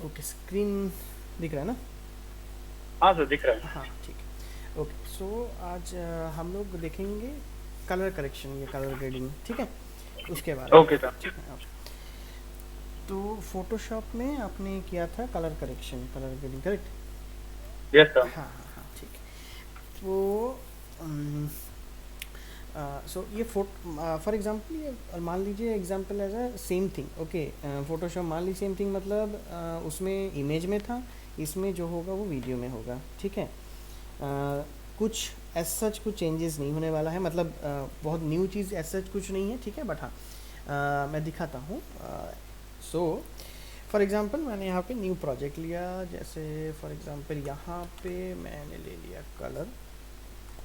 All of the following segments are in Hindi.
ओके, स्क्रीन दिख रहा है ना? हाँ सर, दिख रहा है। हाँ, ठीक है। ओके, सो आज हम लोग देखेंगे कलर करेक्शन या कलर ग्रेडिंग, ठीक है, उसके बारे में। Okay sir. ठीक है, ओके। तो फोटोशॉप में आपने किया था colour correction, colour grading, correct? Yes sir. हाँ हाँ हाँ, ठीक है। तो सो ये फॉर एग्जांपल, ये मान लीजिए example as a same thing, okay. Photoshop मान लीजिए सेम थिंग, मतलब उसमें इमेज में था, इसमें जो होगा वो वीडियो में होगा, ठीक है। कुछ एज सच कुछ चेंजेस नहीं होने वाला है, मतलब बहुत न्यू चीज़ एज सच कुछ नहीं है, ठीक है। बट हाँ, मैं दिखाता हूँ। सो फॉर एग्ज़ाम्पल मैंने यहाँ पे न्यू प्रोजेक्ट लिया, जैसे फॉर एग्ज़ाम्पल यहाँ पे मैंने ले लिया कलर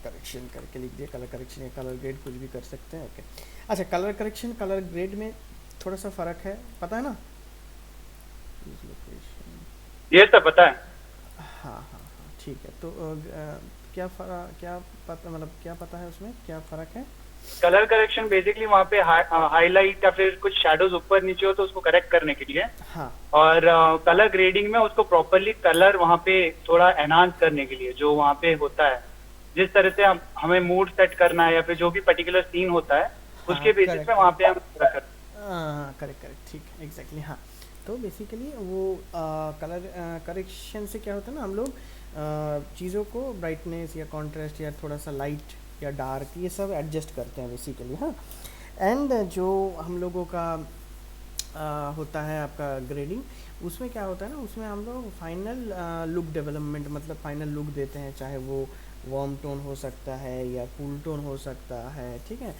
करेक्शन, करके लिख दिया कलर करेक्शन या कलर ग्रेड, कुछ भी कर सकते हैं, ओके। अच्छा, कलर करेक्शन कलर ग्रेड में थोड़ा सा फ़र्क है, पता है ना? लोकेशन। ये सर पता है। हाँ हाँ हाँ, ठीक है। तो क्या फ़र्क, क्या पता, मतलब क्या पता है उसमें क्या फ़र्क है? कलर करेक्शन बेसिकली वहाँ पे हाईलाइट या फिर कुछ शेडोज ऊपर नीचे हो तो उसको करेक्ट करने के लिए। हाँ और कलर ग्रेडिंग में उसको प्रॉपरली कलर वहाँ पे थोड़ा एनहांस करने के लिए जो वहाँ पे होता है, जिस तरह से हमें मूड सेट करना है या फिर जो भी पर्टिकुलर सीन होता है हाँ, उसके बेसिस पे करेक्ट वहाँ पे करेक्ट। हम पूरा करते हाँ, करेक्ट करेक्ट, ठीक है, एग्जैक्टली, हाँ। तो बेसिकली वो कलर करेक्शन से क्या होता है ना, हम लोग चीज़ों को ब्राइटनेस या कॉन्ट्रास्ट या थोड़ा सा लाइट या डार्क ये सब एडजस्ट करते हैं बेसिकली, हाँ। एंड जो हम लोगों का होता है आपका ग्रेडिंग, उसमें क्या होता है ना, उसमें हम लोग फाइनल लुक डेवलपमेंट, मतलब फाइनल लुक देते हैं, चाहे वो वार्म टोन हो सकता है या कूल टोन हो सकता है, ठीक है।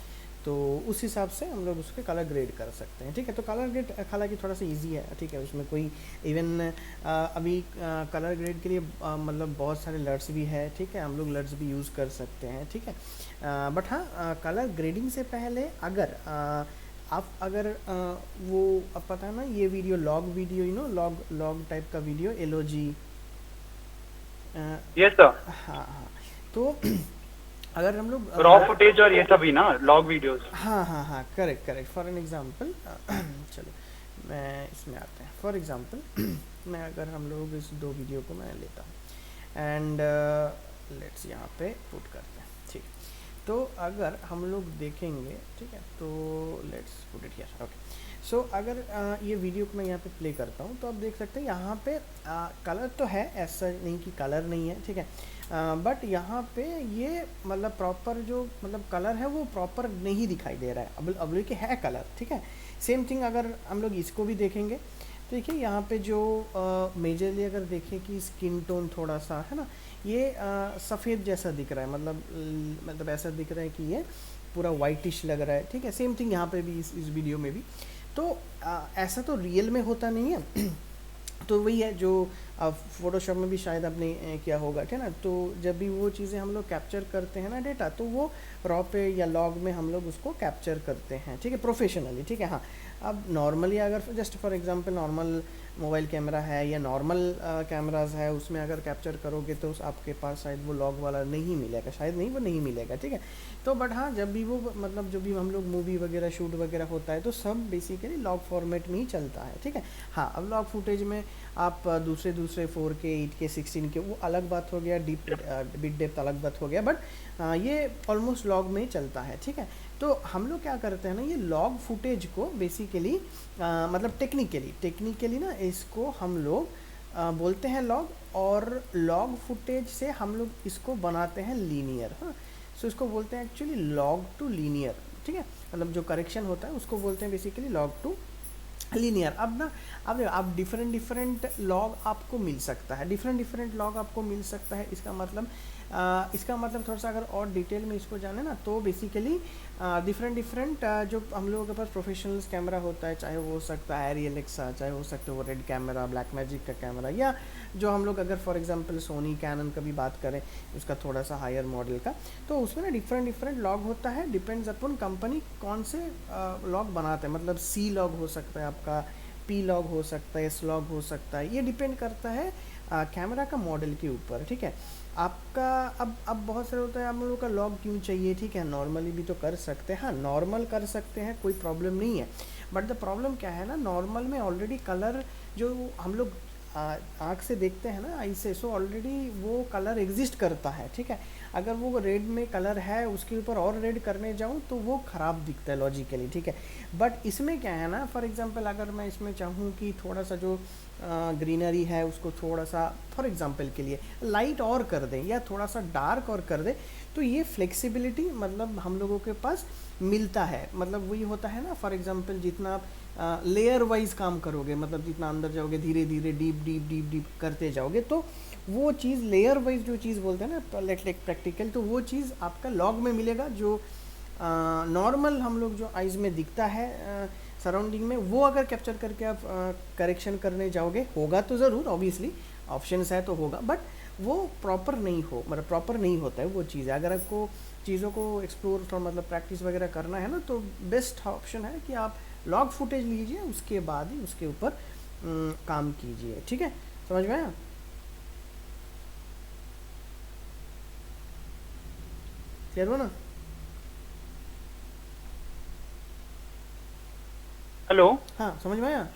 तो उस हिसाब से हम लोग उसके कलर ग्रेड कर सकते हैं, ठीक है। तो कलर ग्रेड हालांकि थोड़ा सा इजी है, ठीक है, उसमें कोई इवन अभी कलर ग्रेड के लिए मतलब बहुत सारे लर्ट्स भी है, ठीक है, हम लोग लर्ट्स भी यूज़ कर सकते हैं, ठीक है। बट हाँ, कलर ग्रेडिंग से पहले अगर आप अगर वो, अब पता है ना, ये video log video, log log type का वीडियो, एलओजी। हाँ हैं। Yes sir. हाँ। तो अगर हम लोग रॉ फुटेज और ये सब ही ना, लॉग वीडियोस। हाँ हाँ हाँ, correct correct, for an example चलो मैं इसमें आते हैं, फॉर एग्जांपल मैं अगर हम लोग इस दो वीडियो को मैं लेता हूँ एंड लेट्स यहाँ पे पुट करते हैं, ठीक। तो अगर हम लोग देखेंगे, ठीक है, तो let's put it here, okay. So अगर ये वीडियो को मैं यहाँ पे प्ले करता हूँ तो आप देख सकते हैं यहाँ पे कलर तो है, ऐसा नहीं कि कलर नहीं है, ठीक है। बट यहाँ पे ये मतलब प्रॉपर जो मतलब कलर है वो प्रॉपर नहीं दिखाई दे रहा है, अब कि है कलर, ठीक है। सेम थिंग अगर हम लोग इसको भी देखेंगे तो देखिए यहाँ पे जो मेजरली अगर देखें कि स्किन टोन थोड़ा सा है ना, ये सफ़ेद जैसा दिख रहा है, मतलब ऐसा दिख रहा है कि ये पूरा वाइटिश लग रहा है, ठीक है। सेम थिंग यहाँ पे भी इस वीडियो में भी। तो ऐसा तो रियल में होता नहीं है तो वही है जो फ़ोटोशॉप में भी शायद आपने किया होगा, ठीक है ना। तो जब भी वो चीज़ें हम लोग कैप्चर करते हैं ना डेटा, तो वो रॉ पे या लॉग में हम लोग उसको कैप्चर करते हैं, ठीक है, प्रोफेशनली, ठीक है। हाँ, अब नॉर्मली अगर just for example normal mobile camera है या नॉर्मल कैमराज है, उसमें अगर कैप्चर करोगे तो आपके पास शायद वो लॉग वाला नहीं मिलेगा, शायद नहीं, वो नहीं मिलेगा, ठीक है। तो बट हाँ, जब भी वो मतलब जो भी हम लोग मूवी वगैरह शूट वगैरह होता है तो सब बेसिकली लॉग फॉर्मेट में ही चलता है, ठीक है। हाँ, अब लॉग फुटेज में आप दूसरे दूसरे 4K 8K 16K वो अलग बात हो गया, डीप बिट डेप्थ अलग बात हो गया, बट ये ऑलमोस्ट लॉग में ही चलता है, ठीक है। तो हम लोग क्या करते हैं ना, ये लॉग फुटेज को बेसिकली मतलब टेक्निकली ना इसको हम लोग बोलते हैं लॉग, और लॉग फुटेज से हम लोग इसको बनाते हैं लीनियर, हाँ। सो इसको बोलते हैं एक्चुअली लॉग टू लीनियर, ठीक है। मतलब जो करेक्शन होता है उसको बोलते हैं बेसिकली लॉग टू लीनियर। अब ना, अब देखो, आप डिफरेंट डिफरेंट लॉग आपको मिल सकता है, डिफरेंट डिफरेंट लॉग आपको मिल सकता है, इसका मतलब थोड़ा सा अगर और डिटेल में इसको जाने ना, तो बेसिकली डिफरेंट डिफरेंट जो हम लोगों के पास प्रोफेशनल्स कैमरा होता है, चाहे वो हो सकता है रियल एक्सा, चाहे हो सकता है वो रेड कैमरा, ब्लैक मैजिक का कैमरा, या जो हम लोग अगर फॉर एग्जांपल सोनी कैनन का भी बात करें, उसका थोड़ा सा हायर मॉडल का, तो उसमें ना डिफरेंट डिफरेंट लॉग होता है, डिपेंड्स अपॉन कंपनी कौन से लॉग बनाते हैं, मतलब सी लॉग हो सकता है आपका, पी लॉग हो सकता है, एस लॉग हो सकता है, ये डिपेंड करता है कैमरा का मॉडल के ऊपर, ठीक है। आपका अब बहुत सारे होता है, आप लोगों का लॉग क्यों चाहिए, ठीक है, नॉर्मली भी तो कर सकते हैं, हाँ नॉर्मल कर सकते हैं, कोई प्रॉब्लम नहीं है। बट द प्रॉब्लम क्या है ना, नॉर्मल में ऑलरेडी कलर जो हम लोग आँख से देखते हैं ना, आई से, सो ऑलरेडी वो कलर एग्जिस्ट करता है, ठीक है। अगर वो रेड में कलर है, उसके ऊपर और रेड करने जाऊँ तो वो ख़राब दिखता है लॉजिकली, ठीक है। बट इसमें क्या है ना, फॉर एग्जांपल अगर मैं इसमें चाहूँ कि थोड़ा सा जो ग्रीनरी है उसको थोड़ा सा फॉर एग्जांपल के लिए लाइट और कर दें या थोड़ा सा डार्क और कर दें, तो ये फ्लेक्सिबिलिटी मतलब हम लोगों के पास मिलता है। मतलब वही होता है ना, फॉर एग्जांपल जितना आप लेयर वाइज काम करोगे, मतलब जितना अंदर जाओगे धीरे धीरे डीप डीप डीप डीप करते जाओगे, तो वो चीज़ लेयर वाइज जो चीज़ बोलते हैं ना लेट प्रैक्टिकल, तो वो चीज़ आपका लॉग में मिलेगा। जो नॉर्मल हम लोग जो आइज़ में दिखता है सराउंडिंग में, वो अगर कैप्चर करके आप करेक्शन करने जाओगे, होगा तो ज़रूर, ऑब्वियसली ऑप्शंस है तो होगा, बट वो प्रॉपर नहीं हो, मतलब प्रॉपर नहीं होता है वो चीज़। अगर आपको चीज़ों को एक्सप्लोर और मतलब प्रैक्टिस वगैरह करना है ना, तो बेस्ट ऑप्शन है कि आप लॉग फुटेज लीजिए, उसके बाद ही उसके ऊपर काम कीजिए, ठीक है। समझ में आया? क्लियर हो ना? हेलो। हाँ, समझ में आया?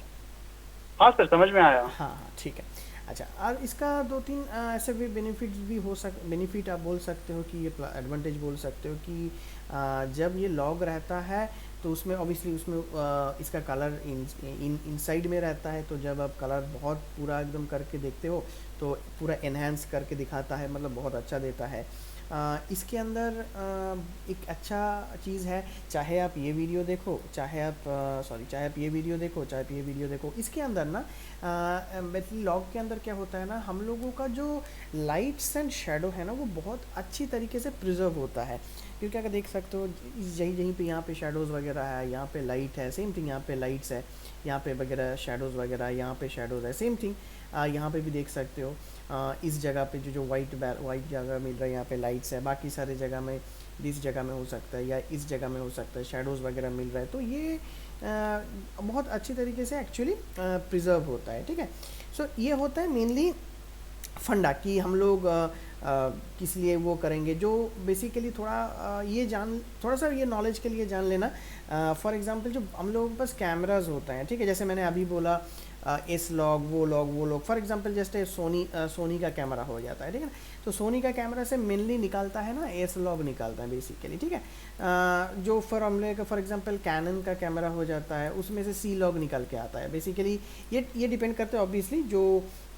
हाँ सर, समझ में आया। हाँ हाँ, ठीक है। अच्छा, और इसका दो तीन ऐसे भी बेनिफिट्स भी हो बेनिफिट आप बोल सकते हो कि ये एडवांटेज बोल सकते हो कि जब ये लॉग रहता है तो उसमें ऑब्वियसली उसमें इसका कलर इनसाइड में रहता है, तो जब आप कलर बहुत पूरा एकदम करके देखते हो तो पूरा एनहांस करके दिखाता है, मतलब बहुत अच्छा देता है। इसके अंदर एक अच्छा चीज़ है, चाहे आप ये वीडियो देखो, चाहे आप चाहे आप ये वीडियो देखो, चाहे आप ये वीडियो देखो, इसके अंदर ना बेसिकली लॉग के अंदर क्या होता है ना, हम लोगों का जो लाइट्स एंड शेडो है ना, वो बहुत अच्छी तरीके से प्रिजर्व होता है। क्योंकि अगर देख सकते हो यहीं यहीं पे यहाँ पे शेडोज़ वगैरह है, यहाँ पे लाइट है, सेम थिंग यहाँ पे लाइट्स है, यहाँ पे वगैरह शेडोज़ वगैरह, यहाँ पे शेडोज़ है, सेम थिंग यहाँ पे भी देख सकते हो। इस जगह पे जो जो वाइट जगह मिल रहा है, यहाँ पे लाइट्स है, बाकी सारे जगह में इस जगह में हो सकता है या इस जगह में हो सकता है शेडोज़ वगैरह मिल रहा है, तो ये बहुत अच्छी तरीके से एक्चुअली प्रिजर्व होता है, ठीक है। सो ये होता है मेनली फंडा कि हम लोग किस लिए वो करेंगे, जो बेसिकली ये जान थोड़ा सा ये नॉलेज के लिए जान लेना। फॉर एग्जांपल जो हम लोगों के पास कैमराज होता है, ठीक है, जैसे मैंने अभी बोला एस लॉग वो लॉग, फॉर एग्जांपल जैसे सोनी का कैमरा हो जाता है, ठीक है ना। तो सोनी का कैमरा से मेनली निकालता है ना एस लॉग निकालता है बेसिकली, ठीक है। जो फिर हम लोग फॉर एग्जांपल कैनन का कैमरा हो जाता है, उसमें से सी लॉग निकल के आता है बेसिकली। ये डिपेंड करता है ऑब्वियसली जो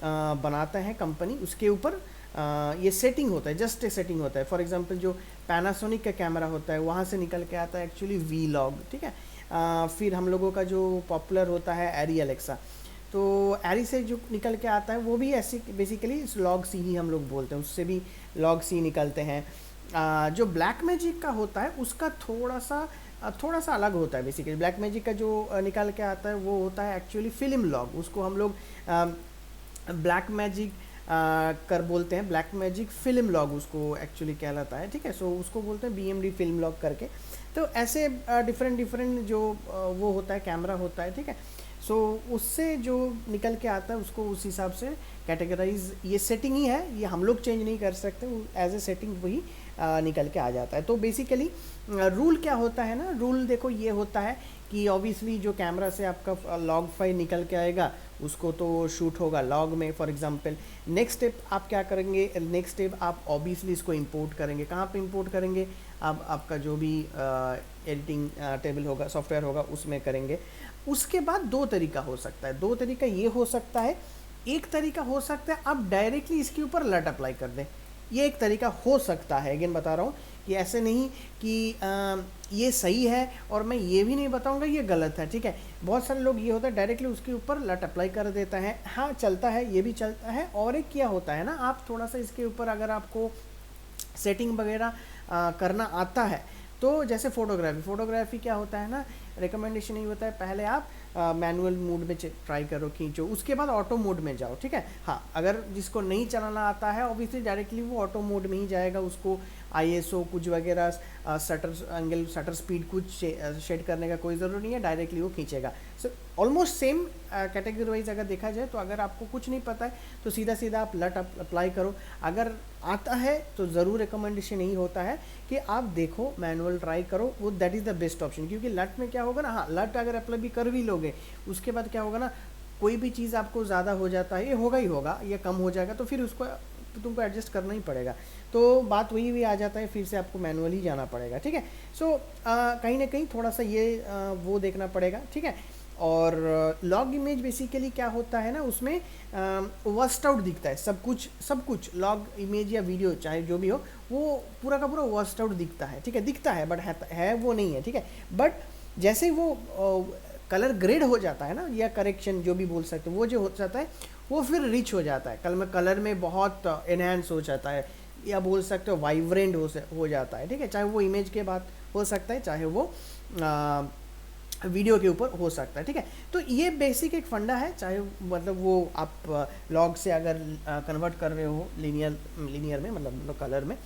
बनाता है कंपनी, उसके ऊपर ये सेटिंग होता है, जस्ट ए सेटिंग होता है। फॉर एग्जांपल जो पैनासोनिक का कैमरा होता है, वहाँ से निकल के आता है एक्चुअली वी लॉग, ठीक है। फिर हम लोगों का जो पॉपुलर होता है एरी एलेक्सा, तो एरी से जो निकल के आता है वो भी ऐसी बेसिकली लॉग सी ही हम लोग बोलते हैं, उससे भी लॉग सी निकलते हैं। जो ब्लैक मैजिक का होता है उसका थोड़ा सा अलग होता है। बेसिकली ब्लैक मैजिक का जो निकल के आता है वो होता है एक्चुअली फिल्म लॉग, उसको हम लोग ब्लैक मैजिक कर बोलते हैं, ब्लैक मैजिक फिल्म लॉग उसको एक्चुअली कहलाता है, ठीक है। सो उसको बोलते हैं BMD फिल्म लॉग करके। तो ऐसे डिफरेंट जो वो होता है कैमरा होता है, ठीक है। सो उससे जो निकल के आता है उसको उस हिसाब से कैटेगराइज, ये सेटिंग ही है, ये हम लोग चेंज नहीं कर सकते, एज ए सेटिंग वही निकल के आ जाता है। तो बेसिकली रूल क्या होता है ना, रूल देखो ये होता है कि ऑब्वियसली जो कैमरा से आपका लॉग फाइल निकल के आएगा उसको तो शूट होगा लॉग में। फॉर एग्जांपल नेक्स्ट स्टेप आप क्या करेंगे, नेक्स्ट स्टेप आप ऑब्वियसली इसको इंपोर्ट करेंगे। कहाँ पे इंपोर्ट करेंगे, आप आपका जो भी एडिटिंग टेबल होगा, सॉफ्टवेयर होगा, उसमें करेंगे। उसके बाद दो तरीका हो सकता है, दो तरीका ये हो सकता है, एक तरीका हो सकता है आप डायरेक्टली इसके ऊपर लट अप्लाई कर दें, ये एक तरीका हो सकता है। अगेन बता रहा हूँ कि ऐसे नहीं कि ये सही है और मैं ये भी नहीं बताऊंगा ये गलत है, ठीक है। बहुत सारे लोग ये होता है डायरेक्टली उसके ऊपर लट अप्लाई कर देता है, हाँ चलता है, ये भी चलता है। और एक क्या होता है ना, आप थोड़ा सा इसके ऊपर अगर आपको सेटिंग वगैरह करना आता है, तो जैसे फोटोग्राफी क्या होता है ना, रिकमेंडेशन ये होता है पहले आप मैनुअल मोड में ट्राई करो, खींचो, उसके बाद ऑटो मोड में जाओ, ठीक है। हाँ, अगर जिसको नहीं चलाना आता है ऑब्वियसली डायरेक्टली वो ऑटो मोड में ही जाएगा, उसको ISO कुछ वगैरह शटर एंगल, शटर स्पीड कुछ शेड करने का कोई ज़रूरत नहीं है, डायरेक्टली वो खींचेगा। So almost same category wise अगर देखा जाए, तो अगर आपको कुछ नहीं पता है तो सीधा सीधा आप लट अप्लाई करो। अगर आता है तो ज़रूर रिकमेंडेशन यही होता है कि आप देखो, मैनुअल ट्राई करो, वो that is the best option. क्योंकि लट में क्या होगा ना, हाँ लट अगर अप्लाई भी कर भी लोगे, उसके बाद क्या होगा ना, कोई भी चीज़ आपको ज़्यादा हो जाता है, ये होगा ही होगा, ये कम हो जाएगा तो फिर उसको तुमको एडजस्ट करना ही पड़ेगा। तो बात वही भी आ जाता है, फिर से आपको मैनुअली जाना पड़ेगा, ठीक है। सो कहीं ना कहीं थोड़ा सा ये वो देखना पड़ेगा, ठीक है। और लॉग इमेज बेसिकली क्या होता है ना, उसमें वर्स्ट आउट दिखता है, सब कुछ लॉग इमेज या वीडियो चाहे जो भी हो, वो पूरा का पूरा वर्स्ट आउट दिखता है, ठीक है, दिखता है बट है वो नहीं है, ठीक है। बट जैसे ही वो कलर ग्रेड हो जाता है ना, या करेक्शन जो भी बोल सकते हो, वो जो हो जाता है वो फिर रिच हो जाता है, कलर में बहुत एनहांस हो जाता है, या बोल सकते हो वाइब्रेंट हो जाता है, ठीक है। चाहे वो इमेज के बाद हो सकता है, चाहे वो वीडियो के ऊपर हो सकता है, ठीक है। तो ये बेसिक एक फंडा है, चाहे मतलब वो आप लॉग से अगर कन्वर्ट कर रहे हो लीनियर में, मतलब कलर में,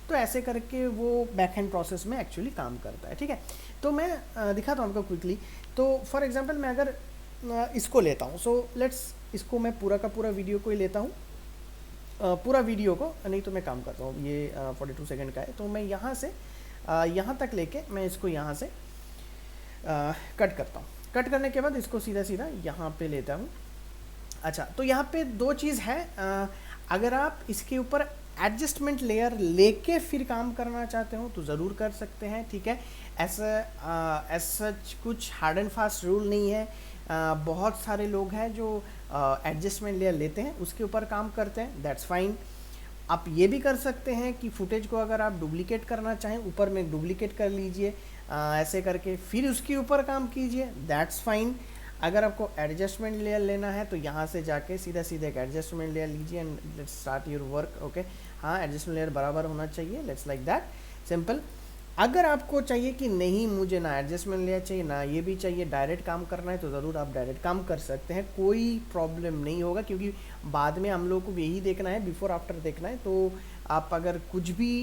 तो ऐसे करके वो बैक हैंड प्रोसेस में एक्चुअली काम करता है, ठीक है। तो मैं दिखाता हूँ आपको क्विकली। तो फॉर एग्जांपल मैं अगर इसको लेता हूँ, सो लेट्स इसको मैं पूरा का पूरा वीडियो को ही लेता हूँ, पूरा वीडियो को नहीं तो मैं काम करता हूँ, ये 42 सेकंड का है, तो मैं यहाँ से यहाँ तक लेके मैं इसको यहाँ से कट करता हूँ। कट करने के बाद इसको सीधा सीधा यहाँ पे लेता हूँ। अच्छा, तो यहाँ पे दो चीज़ है, अगर आप इसके ऊपर एडजस्टमेंट लेयर लेके फिर काम करना चाहते हो तो ज़रूर कर सकते हैं, ठीक है। ऐसा सच कुछ हार्ड एंड फास्ट रूल नहीं है। बहुत सारे लोग हैं जो एडजस्टमेंट लेयर लेते हैं, उसके ऊपर काम करते हैं, दैट्स फाइन। आप ये भी कर सकते हैं कि फुटेज को अगर आप डुप्लीकेट करना चाहें, ऊपर में डुप्लीकेट कर लीजिए, ऐसे करके फिर उसके ऊपर काम कीजिए, दैट्स फाइन। अगर आपको एडजस्टमेंट लेयर लेना है तो यहाँ से जाके सीधा सीधा एक एडजस्टमेंट लेयर लीजिए and let's start your work, okay. हाँ, एडजस्टमेंट लेयर बराबर होना चाहिए, लेट्स लाइक दैट, सिंपल। अगर आपको चाहिए कि नहीं मुझे ना एडजस्टमेंट लेयर चाहिए ना ये भी चाहिए, डायरेक्ट काम करना है, तो ज़रूर आप डायरेक्ट काम कर सकते हैं, कोई प्रॉब्लम नहीं होगा, क्योंकि बाद में हम लोग को यही देखना है, बिफोर आफ्टर देखना है। तो आप अगर कुछ भी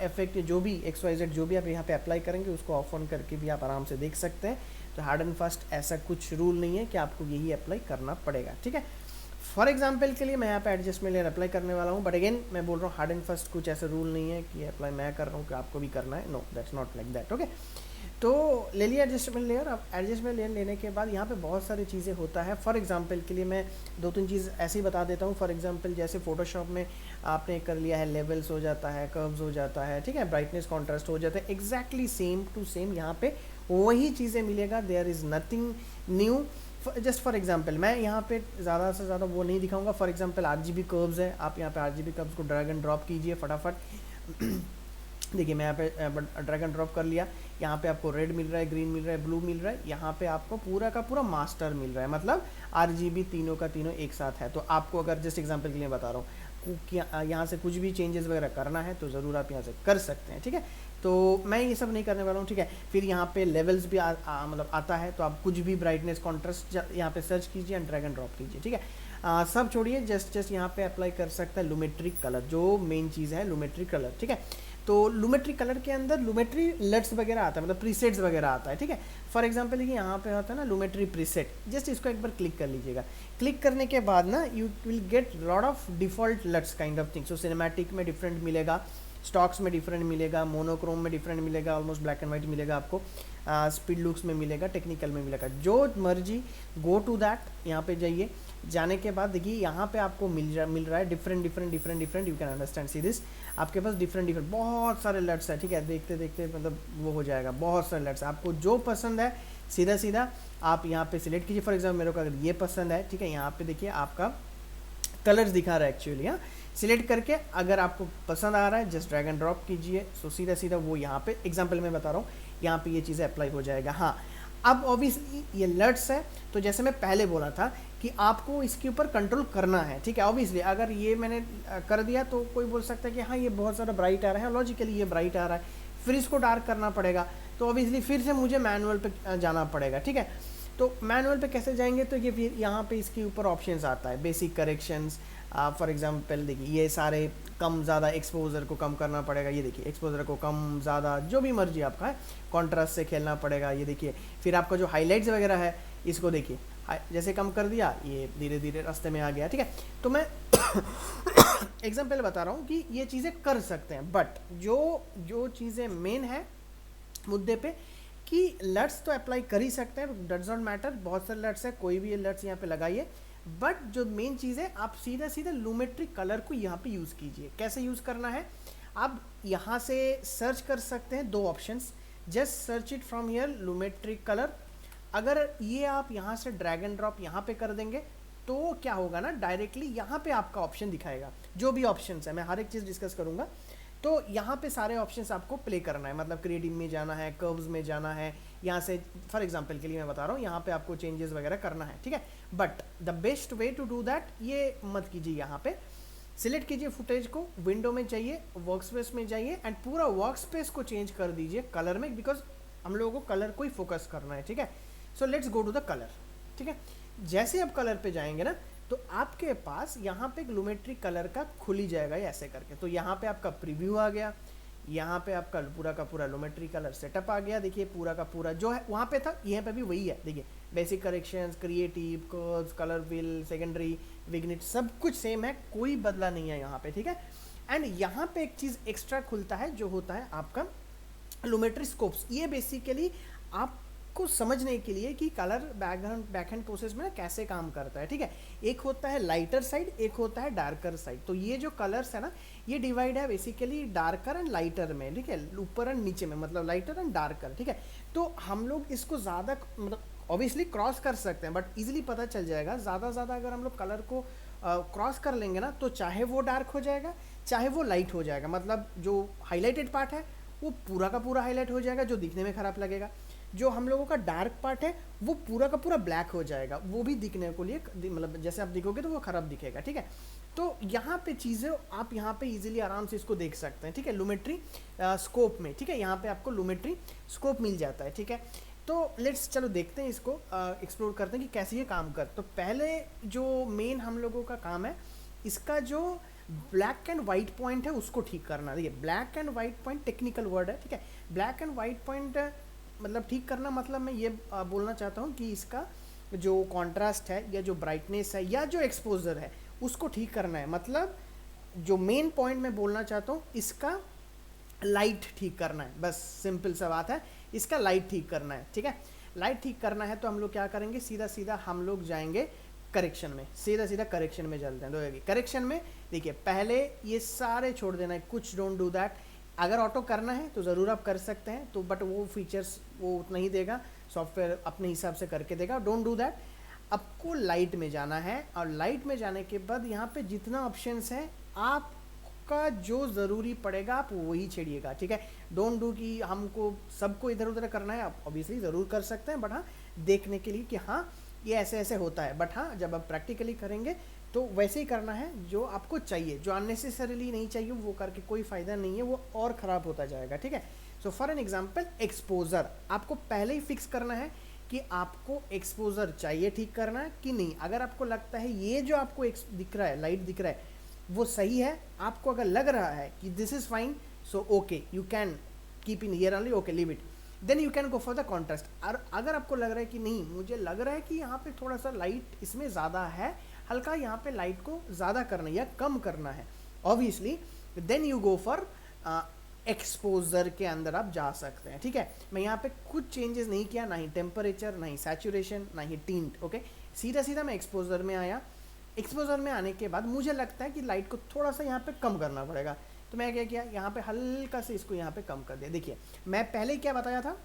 इफेक्ट जो भी XYZ जो भी आप यहाँ पे अप्लाई करेंगे उसको ऑफ ऑन करके भी आप आराम से देख सकते हैं। तो हार्ड एंड फास्ट ऐसा कुछ रूल नहीं है कि आपको यही अप्लाई करना पड़ेगा, ठीक है। फॉर एग्जाम्पल के लिए मैं यहाँ पे एडजस्टमेंट लेयर अप्लाई करने वाला हूँ, बट अगेन मैं बोल रहा हूँ हार्ड एंड फास्ट कुछ ऐसा रूल नहीं है कि अप्लाई मैं कर रहा हूँ कि आपको भी करना है, no that's not like that, okay. तो ले लिया एडजस्टमेंट लेयर। अब एडजस्टमेंट लेयर लेने के बाद यहाँ पे बहुत सारी चीज़ें होता है। फॉर एग्जांपल के लिए मैं दो तीन चीज़ ऐसे ही बता देता हूँ। फॉर एग्जांपल जैसे फोटोशॉप में आपने कर लिया है, लेवल्स हो जाता है, कर्व्स हो जाता है, ठीक है, ब्राइटनेस कॉन्ट्रास्ट हो जाता है, एग्जैक्टली सेम टू सेम यहाँ पे वही चीज़ें मिलेगा, there is nothing new. Just for example मैं यहाँ पे ज़्यादा से ज़्यादा वो नहीं दिखाऊंगा। फॉर एग्जांपल RGB कर्व्स है, आप यहाँ पे RGB कर्व्स को ड्रैग एंड ड्रॉप कीजिए फटाफट। देखिए मैं यहाँ पे ड्रैग एंड ड्रॉप कर लिया, यहाँ पे आपको रेड मिल रहा है, ग्रीन मिल रहा है, ब्लू मिल रहा है, यहाँ पे आपको पूरा का पूरा मास्टर मिल रहा है, मतलब RGB तीनों का तीनों एक साथ है। तो आपको अगर जस्ट एग्जांपल के लिए बता रहा हूँ कि यहाँ से कुछ भी चेंजेस वगैरह करना है तो ज़रूर आप यहाँ से कर सकते हैं, ठीक है। तो मैं ये सब नहीं करने वाला हूँ, ठीक है। फिर यहाँ पे लेवल्स भी मतलब आता है, तो आप कुछ भी ब्राइटनेस कॉन्ट्रास्ट यहाँ पे सर्च कीजिए एंड ड्रैग एंड ड्रॉप कीजिए, ठीक है। सब छोड़िए, जस्ट यहाँ पे अप्लाई कर सकता है लुमेट्रिक कलर, जो मेन चीज़ है लुमेट्रिक कलर, ठीक है। तो लुमेट्रिक कलर के अंदर लुमेट्री लट्स वगैरह आता है, मतलब प्रीसेट्स वगैरह आता है, ठीक है। फॉर एग्जांपल ये यहाँ पे होता है ना लुमेट्री प्रीसेट, जस्ट इसको एक बार क्लिक कर लीजिएगा। क्लिक करने के बाद ना you will get lot of default LUTs kind of thing. So cinematic में डिफरेंट मिलेगा, स्टॉक्स में डिफरेंट मिलेगा, मोनोक्रोम में डिफरेंट मिलेगा, ऑलमोस्ट ब्लैक एंड वाइट मिलेगा आपको, स्पीड लुक्स में मिलेगा, टेक्निकल में मिलेगा, जो मर्जी गो टू दैट। यहाँ पे जाइए, जाने के बाद देखिए यहाँ पे आपको मिल रहा है different you can understand see this, आपके पास डिफरेंट बहुत सारे लट्स है, ठीक है। देखते देखते मतलब वो हो जाएगा, बहुत सारे लट्स, आपको जो पसंद है सीधा सीधा आप यहाँ पे सिलेक्ट कीजिए। फॉर एग्जाम्पल मेरे को अगर ये पसंद है, ठीक है, यहाँ पे देखिए आपका कलर्स दिखा रहा है एक्चुअली, हाँ। सिलेक्ट करके अगर आपको पसंद आ रहा है जस्ट ड्रैग एंड ड्रॉप कीजिए, सो सीधा सीधा वो यहाँ पे एग्जांपल में बता रहा हूँ, यहाँ पे ये चीज़ें अप्लाई हो जाएगा। हाँ, अब ऑब्वियसली ये लट्स है, तो जैसे मैं पहले बोला था कि आपको इसके ऊपर कंट्रोल करना है, ठीक है। ऑब्वियसली अगर ये मैंने कर दिया तो कोई बोल सकता है कि हाँ ये बहुत ज़्यादा ब्राइट आ रहा है, लॉजिकली ये ब्राइट आ रहा है, फिर इसको डार्क करना पड़ेगा, तो ऑब्वियसली फिर से मुझे मैनुअल पे जाना पड़ेगा, ठीक है। तो मैनुअल पे कैसे जाएंगे, तो ये फिर यहाँ पे इसके ऊपर ऑप्शंस आता है, बेसिक करेक्शंस। फॉर एग्जांपल देखिए ये सारे कम ज़्यादा एक्सपोजर को कम करना पड़ेगा, ये देखिए एक्सपोजर को कम ज़्यादा जो भी मर्जी आपका है, कॉन्ट्रास्ट से खेलना पड़ेगा, ये देखिए। फिर आपका जो हाईलाइट्स वगैरह है इसको देखिए, जैसे कम कर दिया ये धीरे धीरे रास्ते में आ गया, ठीक है। तो मैं एग्जांपल बता रहा हूँ कि ये चीज़ें कर सकते हैं, बट जो चीज़ें मेन है मुद्दे पे कि लट्स तो अप्लाई कर ही सकते हैं, डज नॉट मैटर, बहुत सारे लट्स है, कोई भी लट्स यहाँ पे लगाइए, बट जो मेन चीज़ है आप सीधा सीधा लूमेट्री कलर को यहाँ पे यूज़ कीजिए। कैसे यूज़ करना है, आप यहाँ से सर्च कर सकते हैं, दो options, just search it from here Lumetri colour. अगर ये आप यहाँ से ड्रैग एंड ड्रॉप यहाँ पे कर देंगे तो क्या होगा ना, डायरेक्टली यहाँ पे आपका ऑप्शन दिखाएगा, जो भी ऑप्शंस है, मैं हर एक चीज़ डिस्कस करूँगा। तो यहाँ पे सारे ऑप्शंस आपको प्ले करना है, मतलब क्रिएटिव में जाना है, कर्व्स में जाना है, यहाँ से फॉर एग्जांपल के लिए मैं बता रहा हूँ, यहाँ पे आपको चेंजेस वगैरह करना है, ठीक है। But the best way to do that, ये मत कीजिए, यहाँ पे सिलेक्ट कीजिए फुटेज को, विंडो में जाइए, वर्क स्पेस में जाइए एंड पूरा वर्क स्पेस को चेंज कर दीजिए कलर में, बिकॉज हम लोगों को कलर को ही फोकस करना है, ठीक है। So let's go to the colour, ठीक है। जैसे आप कलर पे जाएंगे ना तो आपके पास यहाँ पे लूमेट्री कलर का खुल ही जाएगा ये ऐसे करके। तो यहाँ पे आपका प्रीव्यू आ गया, यहाँ पे आपका पूरा का पूरा लूमेट्री कलर सेटअप आ गया। देखिए पूरा का पूरा जो है वहाँ पे था, यहाँ पे भी वही है। देखिए basic corrections, creative, curves, colour fill, secondary, vignette, सब कुछ सेम है, कोई बदला नहीं है यहाँ पे, ठीक है। एंड यहाँ पे एक चीज़ एक्स्ट्रा खुलता है जो होता है आपका लूमेट्री स्कोप्स। ये बेसिकली आप को समझने के लिए कि कलर बैकहैंड प्रोसेस में ना कैसे काम करता है, ठीक है। एक होता है लाइटर साइड, एक होता है डार्कर साइड। तो ये जो कलर्स है ना, ये डिवाइड है बेसिकली डार्कर एंड लाइटर में, ठीक है, ऊपर एंड नीचे में, मतलब लाइटर एंड डार्कर, ठीक है। तो हम लोग इसको ज़्यादा मतलब ऑब्वियसली क्रॉस कर सकते हैं, बट इजीली पता चल जाएगा। ज़्यादा अगर हम लोग कलर को क्रॉस कर लेंगे ना, तो चाहे वो डार्क हो जाएगा, चाहे वो लाइट हो जाएगा, मतलब जो हाईलाइटेड पार्ट है वो पूरा का पूरा हाईलाइट हो जाएगा, जो दिखने में ख़राब लगेगा। जो हम लोगों का डार्क पार्ट है वो पूरा का पूरा ब्लैक हो जाएगा, वो भी दिखने को लिए मतलब जैसे आप दिखोगे तो वो ख़राब दिखेगा, ठीक है। तो यहाँ पे चीज़ें आप यहाँ पे इजीली आराम से इसको देख सकते हैं, ठीक है, लूमेट्री स्कोप में, ठीक है। यहाँ पे आपको लूमेट्री स्कोप मिल जाता है, ठीक है। तो लेट्स चलो देखते हैं इसको, एक्सप्लोर करते हैं कि कैसे ये काम कर। तो पहले जो मेन हम लोगों का काम है, इसका जो ब्लैक एंड वाइट पॉइंट है उसको ठीक करना। देखिए black and white point technical word है, ठीक है। ब्लैक एंड वाइट पॉइंट मतलब ठीक करना, मतलब मैं ये बोलना चाहता हूँ कि इसका जो कॉन्ट्रास्ट है या जो ब्राइटनेस है या जो एक्सपोजर है उसको ठीक करना है। मतलब जो मेन पॉइंट मैं बोलना चाहता हूँ, इसका लाइट ठीक करना है, बस सिंपल सा बात है, इसका लाइट ठीक करना है, ठीक है। लाइट ठीक करना है तो हम लोग क्या करेंगे, सीधा सीधा हम लोग जाएंगे करेक्शन में, सीधा करेक्शन में चलते हैं। तो करेक्शन में देखिए पहले ये सारे छोड़ देना है, कुछ डोंट डू दैट। अगर ऑटो करना है तो ज़रूर आप कर सकते हैं, तो बट वो फीचर्स वो उतना ही देगा, सॉफ्टवेयर अपने हिसाब से करके देगा, डोंट डू दैट। आपको लाइट में जाना है और लाइट में जाने के बाद यहाँ पे जितना ऑप्शंस है आपका जो ज़रूरी पड़ेगा आप वही छेड़िएगा, ठीक है। डोंट डू कि हमको सबको इधर उधर करना है, आप ऑब्वियसली ज़रूर कर सकते हैं, बट हाँ देखने के लिए कि हाँ ये ऐसे ऐसे होता है, बट हाँ जब आप प्रैक्टिकली करेंगे तो वैसे ही करना है जो आपको चाहिए। जो अननेसेसरीली नहीं चाहिए वो करके कोई फ़ायदा नहीं है, वो और ख़राब होता जाएगा, ठीक है। So for an example exposure आपको पहले ही फिक्स करना है कि आपको एक्सपोजर चाहिए ठीक करना है कि नहीं। अगर आपको लगता है ये जो आपको दिख रहा है, लाइट दिख रहा है, वो सही है, आपको अगर लग रहा है कि this is fine, so okay you can keep in here only, okay leave it, then you can go for the contrast. और अगर आपको लग रहा है कि नहीं, मुझे लग रहा है कि यहाँ पे थोड़ा सा लाइट इसमें ज़्यादा है, हल्का यहाँ पे लाइट को ज़्यादा करना है या कम करना है, obviously then you go for exposure के अंदर आप जा सकते हैं, ठीक है। मैं यहाँ पे कुछ चेंजेस नहीं किया, ना ही टेम्परेचर, ना ही सैचुरेशन, ना ही टिंट, ओके। सीधा मैं एक्सपोजर में आया। एक्सपोजर में आने के बाद मुझे लगता है कि लाइट को थोड़ा सा यहाँ पे कम करना पड़ेगा, तो मैं क्या किया, यहाँ पे हल्का से इसको यहाँ पे कम कर दिया। देखिए मैं पहले क्या बताया था,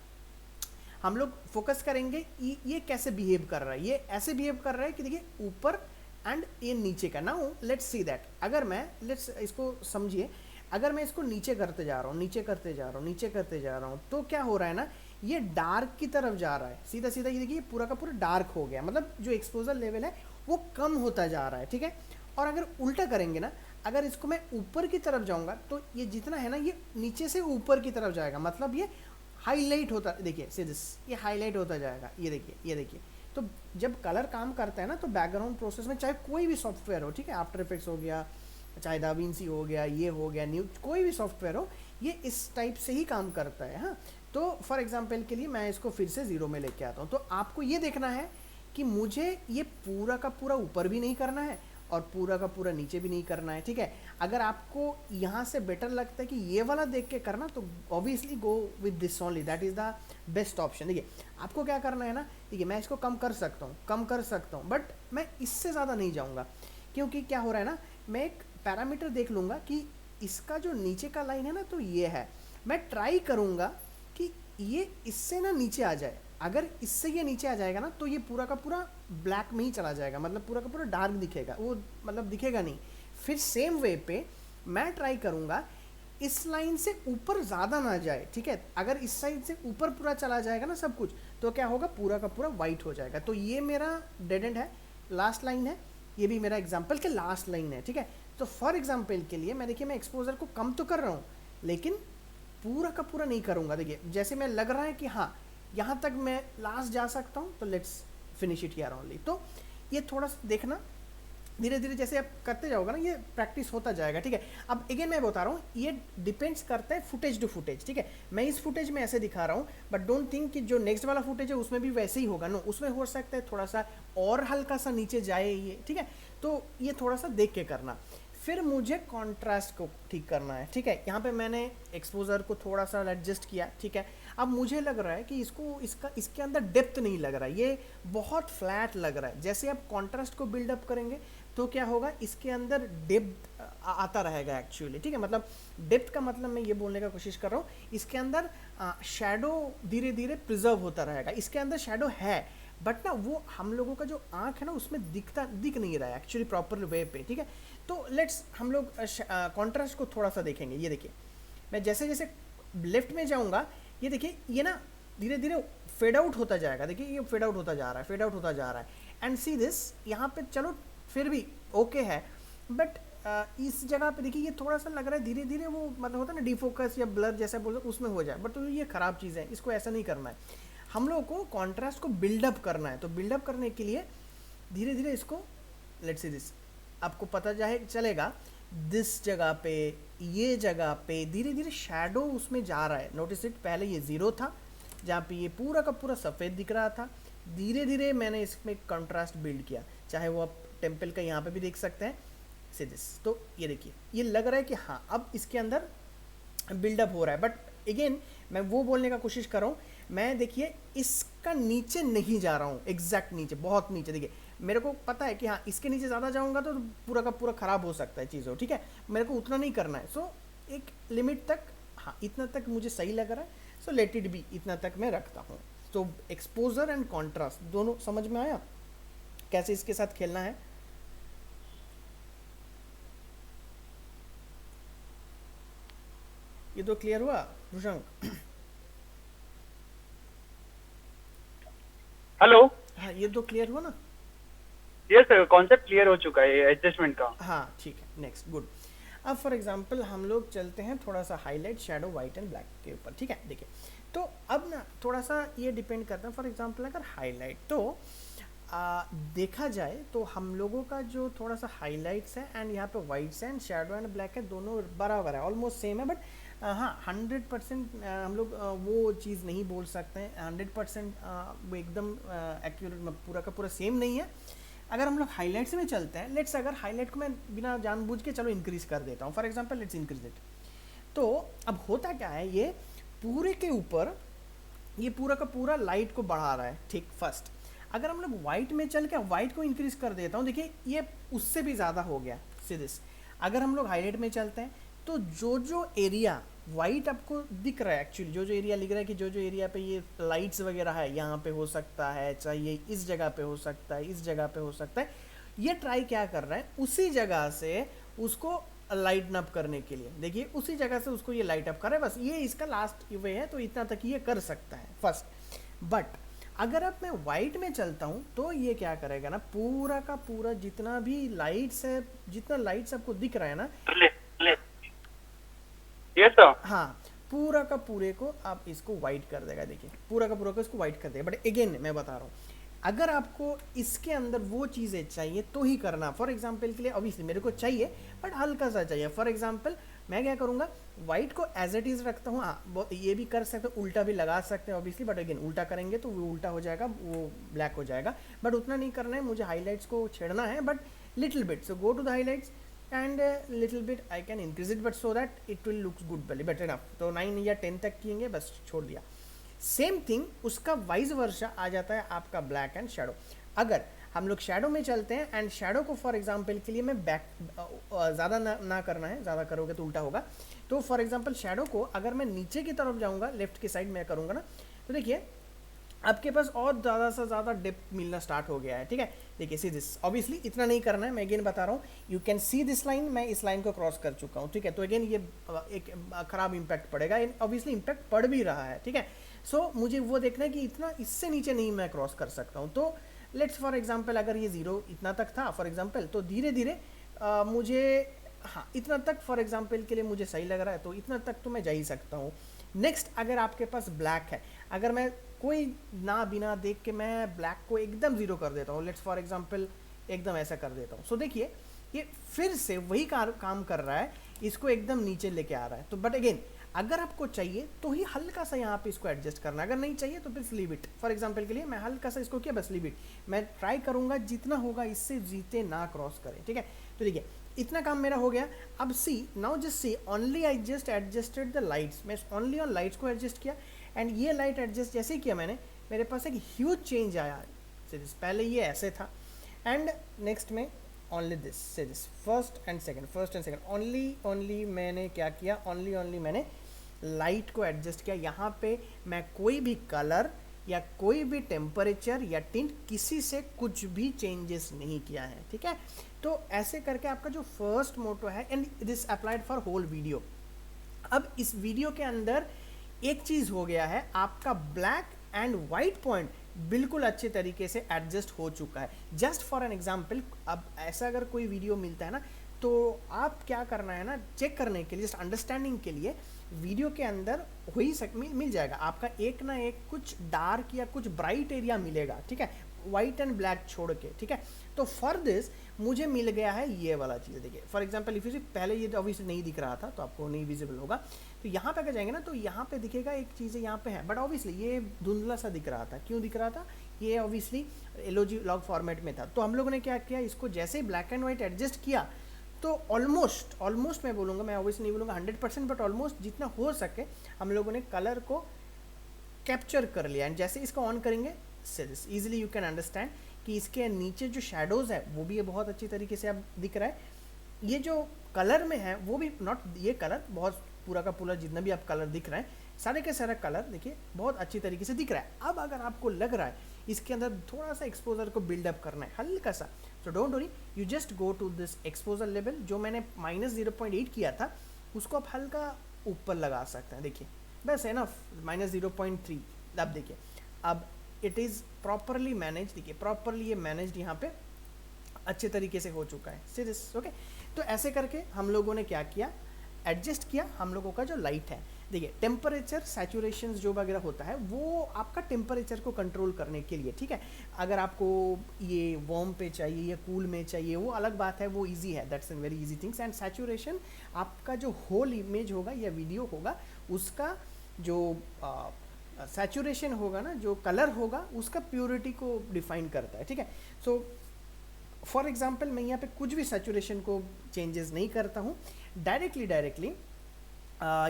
हम लोग फोकस करेंगे ये कैसे बिहेव कर रहा है, ये ऐसे बिहेव कर रहा है कि देखिए ऊपर एंड ये नीचे का। नाउ लेट्स सी दैट, अगर मैं लेट्स इसको समझिए, अगर मैं इसको नीचे करते जा रहा हूँ, नीचे करते जा रहा हूँ, तो क्या हो रहा है ना, ये डार्क की तरफ जा रहा है, सीधा ये देखिए पूरा का पूरा डार्क हो गया, मतलब जो एक्सपोजर लेवल है वो कम होता जा रहा है, ठीक है। और अगर उल्टा करेंगे ना, अगर इसको मैं ऊपर की तरफ जाऊँगा तो ये जितना है ना ये नीचे से ऊपर की तरफ जाएगा, मतलब ये हाईलाइट होता, देखिए सीधे ये हाईलाइट होता जाएगा, ये देखिए। तो जब कलर काम करता है ना, तो बैकग्राउंड प्रोसेस में चाहे कोई भी सॉफ्टवेयर हो, ठीक है, आफ्टर इफेक्ट्स हो गया, चाहे दाविंसी हो गया, ये हो गया, न्यू कोई भी सॉफ्टवेयर हो, ये इस टाइप से ही काम करता है। हाँ, तो फॉर एग्जांपल के लिए मैं इसको फिर से 0 में लेके आता हूँ। तो आपको ये देखना है कि मुझे ये पूरा का पूरा ऊपर भी नहीं करना है और पूरा का पूरा नीचे भी नहीं करना है, ठीक है। अगर आपको यहाँ से बेटर लगता है कि ये वाला देख के करना, तो obviously go with this only, that is the best option. देखिए आपको क्या करना है ना, देखिए मैं इसको कम कर सकता हूँ, बट मैं इससे ज़्यादा नहीं जाऊँगा, क्योंकि क्या हो रहा है ना, मैं एक पैरामीटर देख लूँगा कि इसका जो नीचे का लाइन है ना, तो ये है, मैं ट्राई करूँगा कि ये इससे ना नीचे आ जाए। अगर इससे ये नीचे आ जाएगा ना, तो ये पूरा का पूरा ब्लैक में ही चला जाएगा, मतलब पूरा का पूरा डार्क दिखेगा, वो मतलब दिखेगा नहीं। फिर सेम वे पे मैं ट्राई करूँगा इस लाइन से ऊपर ज़्यादा ना जाए, ठीक है। अगर इस साइड से ऊपर पूरा चला जाएगा ना सब कुछ, तो क्या होगा, पूरा का पूरा वाइट हो जाएगा। तो ये मेरा डेड एंड है, लास्ट लाइन है, ये भी मेरा एग्जाम्पल के लास्ट लाइन है, ठीक है। तो फॉर एग्जाम्पल के लिए मैं, देखिए मैं एक्सपोजर को कम तो कर रहा हूँ, लेकिन पूरा का पूरा नहीं करूँगा। देखिए जैसे मैं लग रहा है कि हाँ यहाँ तक मैं लास्ट जा सकता हूँ, तो let's finish it here only. तो ये थोड़ा सा देखना, धीरे धीरे जैसे आप करते जाओगे ना, ये प्रैक्टिस होता जाएगा, ठीक है। अब अगेन मैं बता रहा हूँ, ये डिपेंड्स करता है फुटेज टू फुटेज, ठीक है। मैं इस फुटेज में ऐसे दिखा रहा हूँ, बट डोंट थिंक कि जो नेक्स्ट वाला फुटेज है उसमें भी वैसे ही होगा, नो, उसमें हो सकता है थोड़ा सा और हल्का सा नीचे जाए ये, ठीक है। तो ये थोड़ा सा देख के करना। फिर मुझे कॉन्ट्रास्ट को ठीक करना है, ठीक है। यहाँ पे मैंने एक्सपोजर को थोड़ा सा एडजस्ट किया, ठीक है। अब मुझे लग रहा है कि इसके अंदर डेप्थ नहीं लग रहा है, ये बहुत फ्लैट लग रहा है। जैसे आप कॉन्ट्रास्ट को बिल्डअप करेंगे तो क्या होगा, इसके अंदर डेप्थ आता रहेगा एक्चुअली, ठीक है। मतलब डेप्थ का मतलब मैं ये बोलने का कोशिश कर रहा हूँ, इसके अंदर शैडो धीरे धीरे प्रिजर्व होता रहेगा। इसके अंदर शैडो है, बट ना वो हम लोगों का जो आँख है ना, उसमें दिख नहीं रहा है एक्चुअली प्रॉपर वे पे, ठीक है। तो लेट्स हम लोग कॉन्ट्रास्ट को थोड़ा सा देखेंगे। ये देखिए मैं जैसे जैसे लेफ्ट में जाऊँगा, ये देखिए ये ना धीरे धीरे फेड आउट होता जाएगा, देखिए ये फेड आउट होता जा रहा है, एंड सी दिस, यहाँ पे चलो फिर भी ओके है, बट इस जगह पे देखिए ये थोड़ा सा लग रहा है धीरे धीरे वो मतलब होता है ना डिफोकस या ब्लर जैसा बोलते उसमें हो जाए, बट तो ये ख़राब चीज़ है, इसको ऐसा नहीं करना है। हम लोगों को कॉन्ट्रास्ट को बिल्डअप करना है, तो बिल्डअप करने के लिए धीरे धीरे इसको, लेट्स सी दिस, आपको पता चलेगा दिस जगह पे, ये जगह पे धीरे धीरे शैडो उसमें जा रहा है। नोटिस इट, पहले ये ज़ीरो था जहाँ पे ये पूरा का पूरा सफ़ेद दिख रहा था, धीरे धीरे मैंने इसमें कंट्रास्ट बिल्ड किया, चाहे वो आप टेम्पल का यहाँ पे भी देख सकते हैं से दिस। तो ये देखिए ये लग रहा है कि हाँ अब इसके अंदर बिल्डअप हो रहा है, बट अगेन मैं वो बोलने का कोशिश कर रहा हूँ, मैं देखिए इसका नीचे नहीं जा रहा हूँ, एग्जैक्ट नीचे, बहुत नीचे। देखिए मेरे को पता है कि हाँ इसके नीचे ज़्यादा जाऊँगा तो पूरा का पूरा ख़राब हो सकता है चीज़ों, ठीक है। मेरे को उतना नहीं करना है, सो एक लिमिट तक, हाँ इतना तक मुझे सही लग रहा है, सो लेट इट बी, इतना तक मैं रखता हूँ। तो एक्सपोजर एंड कॉन्ट्रास्ट दोनों समझ में आया कैसे इसके साथ खेलना है। ये तो क्लियर हुआ रुशंक? हेलो, हाँ ये तो क्लियर हुआ ना? यस सर, कॉन्सेप्ट क्लियर हो चुका है एडजस्टमेंट का। हाँ ठीक है, नेक्स्ट, गुड। अब फॉर एग्जांपल हम लोग चलते हैं थोड़ा सा highlight, shadow, white and black के ऊपर, ठीक है। देखिए तो अब ना थोड़ा सा ये डिपेंड करता है, फॉर एग्जांपल अगर हाईलाइट तो देखा जाए तो हम लोगों का जो थोड़ा सा हाईलाइट्स है एंड यहाँ पे whites and shadow and black है, दोनों बराबर है, ऑलमोस्ट सेम है, बट हाँ 100% हम लोग वो चीज़ नहीं बोल सकते हैं 100% वो एकदम एक्यूरेट पूरा का पूरा सेम नहीं है। अगर हम लोग हाईलाइट्स में चलते हैं, लेट्स अगर हाईलाइट को मैं बिना जानबूझ के चलो इंक्रीज कर देता हूँ, for example let's increase it. तो अब होता क्या है, ये पूरे के ऊपर ये पूरा का पूरा लाइट को बढ़ा रहा है, ठीक। फर्स्ट अगर हम लोग वाइट में चल के वाइट को इंक्रीज कर देता हूँ, देखिए ये उससे भी ज़्यादा हो गया सीधे। अगर हम लोग हाईलाइट में चलते हैं तो जो एरिया वाइट आपको दिख रहा है एक्चुअली, जो एरिया लिख रहा है कि जो एरिया पे ये लाइट्स वगैरह है, यहाँ पे हो सकता है, चाहे ये इस जगह पे हो सकता है, इस जगह पे हो सकता है, ये ट्राई क्या कर रहा है, उसी जगह से उसको लाइटन अप करने के लिए, देखिए उसी जगह से उसको ये लाइट अप कर रहा है, बस ये इसका लास्ट वे है, तो इतना तक ये कर सकता है फर्स्ट। बट अगर अब मैं वाइट में चलता हूँ तो ये क्या करेगा ना, पूरा का पूरा जितना भी लाइट्स है, जितना लाइट्स आपको दिख रहा है ना, यस सर, हाँ पूरा का पूरे को आप इसको वाइट कर देगा, देखिए पूरा का पूरा को इसको वाइट कर देगा। बट अगेन मैं बता रहा हूँ, अगर आपको इसके अंदर वो चीज़ें चाहिए तो ही करना। फॉर एग्जांपल के लिए ऑब्वियसली मेरे को चाहिए बट हल्का सा चाहिए, फॉर एग्जांपल मैं क्या करूँगा, वाइट को एज इट इज़ रखता हूँ। हाँ ये भी कर सकते हो, उल्टा भी लगा सकते हैं ऑब्वियसली, बट अगेन उल्टा करेंगे तो वो उल्टा हो जाएगा, वो ब्लैक हो जाएगा, बट उतना नहीं करना है, मुझे हाईलाइट्स को छेड़ना है। But little bit. So go to the highlights and little bit I can increase it, but so that it will looks good, better enough. तो 9 या 10 तक किएंगे, बस छोड़ दिया. सेम थिंग उसका वाइज वर्सा आ जाता है आपका ब्लैक एंड शेडो. अगर हम लोग शेडो में चलते हैं एंड शेडो को फॉर एग्जांपल के लिए मैं बैक ज़्यादा ना करना है, ज़्यादा करोगे तो उल्टा होगा. तो फॉर एग्जांपल शेडो को अगर मैं नीचे की तरफ जाऊंगा, लेफ्ट की साइड में करूंगा ना, तो देखिए आपके पास और ज़्यादा से ज़्यादा डेप्थ मिलना स्टार्ट हो गया है. ठीक है, देखिए सी दिस, ऑब्वियसली इतना नहीं करना है, मैं अगेन बता रहा हूँ. You can see this line, मैं इस लाइन को क्रॉस कर चुका हूँ. ठीक है, तो अगेन ये एक ख़राब इम्पैक्ट पड़ेगा, ऑब्वियसली इम्पैक्ट पड़ भी रहा है. ठीक है, सो मुझे वो देखना है कि इतना इससे नीचे नहीं मैं क्रॉस कर सकता हूँ. तो लेट्स फॉर एग्जाम्पल अगर ये 0 इतना तक था फॉर एग्जाम्पल, तो धीरे धीरे मुझे हाँ इतना तक फॉर एग्जाम्पल के लिए मुझे सही लग रहा है, तो इतना तक तो मैं जा ही सकता हूँ. नेक्स्ट, अगर आपके पास ब्लैक है, अगर मैं कोई ना बिना देख के मैं ब्लैक को एकदम 0 कर देता हूँ, लेट्स फॉर एग्जांपल एकदम ऐसा कर देता हूँ. सो देखिए ये फिर से वही काम कर रहा है, इसको एकदम नीचे लेके आ रहा है. तो बट अगेन अगर आपको चाहिए तो ही हल्का सा यहाँ पे इसको एडजस्ट करना, अगर नहीं चाहिए तो please leave it. For example के लिए मैं हल्का सा इसको किया, बस लीव इट. मैं ट्राई करूँगा जितना होगा इससे जीते ना क्रॉस करें. ठीक है, तो देखिए इतना काम मेरा हो गया. अब see now just see, only I just adjusted the lights, मैं ओनली ऑन लाइट्स को एडजस्ट किया एंड ये लाइट एडजस्ट जैसे ही किया मैंने, मेरे पास एक ह्यूज चेंज आया. पहले ये ऐसे था एंड नेक्स्ट में ओनली दिस, से this first and second only मैंने क्या किया, ओनली मैंने लाइट को एडजस्ट किया. यहाँ पे मैं कोई भी कलर या कोई भी टेम्परेचर या टिंट किसी से कुछ भी चेंजेस नहीं किया है. ठीक है, तो ऐसे करके आपका जो फर्स्ट मोटो है, and this applied for whole video. अब इस वीडियो के अंदर एक चीज़ हो गया है, आपका ब्लैक एंड वाइट पॉइंट बिल्कुल अच्छे तरीके से एडजस्ट हो चुका है. जस्ट फॉर एन एग्जाम्पल, अब ऐसा अगर कोई वीडियो मिलता है ना, तो आप क्या करना है ना, चेक करने के लिए, जस्ट अंडरस्टैंडिंग के लिए वीडियो के अंदर हो ही मिल जाएगा आपका एक ना एक कुछ डार्क या कुछ ब्राइट एरिया मिलेगा. ठीक है, वाइट एंड ब्लैक छोड़ के. ठीक है, तो फॉर दिस मुझे मिल गया है ये वाला चीज़. देखिए for example if you see, पहले ये ऑब्वियसली नहीं दिख रहा था तो आपको नहीं विजिबल होगा, तो यहाँ पे अगर जाएंगे ना तो यहाँ पे दिखेगा एक चीज़ यहाँ पे है, बट ऑब्वियसली ये धुंधला सा दिख रहा था. क्यों दिख रहा था, ये ऑब्वियसली एलओजी लॉग फॉर्मेट में था. तो हम लोगों ने क्या किया, इसको जैसे ही ब्लैक एंड वाइट एडजस्ट किया, तो ऑलमोस्ट मैं बोलूँगा, मैं ऑब्वियसली नहीं बोलूँगा 100%, बट ऑलमोस्ट जितना हो सके हम लोगों ने कलर को कैप्चर कर लिया. एंड जैसे इसको ऑन करेंगे, ईजिली यू कैन अंडरस्टैंड कि इसके नीचे जो शेडोज़ है वो भी बहुत अच्छी तरीके से अब दिख रहा है. ये जो कलर में है वो भी नॉट ये कलर, बहुत पूरा का पूरा जितना भी आप कलर दिख रहा है, सारे के सारा कलर देखिए बहुत अच्छी तरीके से दिख रहा है. अब अगर आपको लग रहा है इसके अंदर थोड़ा सा एक्सपोजर को बिल्डअप करना है हल्का सा, तो don't worry, you just go to this exposure level. जो मैंने -0.8 किया था उसको आप हल्का ऊपर लगा सकते हैं. देखिए बस एनफ, -0.3. अब देखिए अब इट इज़ प्रॉपरली मैनेज. देखिए प्रॉपरली ये मैनेज्ड यहाँ पे अच्छे तरीके से हो चुका है. Serious okay. तो ऐसे करके हम लोगों ने क्या किया, एडजस्ट किया हम लोगों का जो लाइट है. देखिए टेम्परेचर, सैचुरेशन जो वगैरह होता है वो आपका टेम्परेचर को कंट्रोल करने के लिए. ठीक है, अगर आपको ये वार्म पे चाहिए या कूल में चाहिए वो अलग बात है, वो इजी है, that's an very easy things. And saturation आपका जो होल इमेज होगा या वीडियो होगा उसका जो सैचुरेशन होगा ना, जो कलर होगा उसका प्योरिटी को डिफाइन करता है. ठीक है, सो फॉर एग्जांपल मैं यहाँ पे कुछ भी सैचुरेशन को चेंजेस नहीं करता हूँ, डायरेक्टली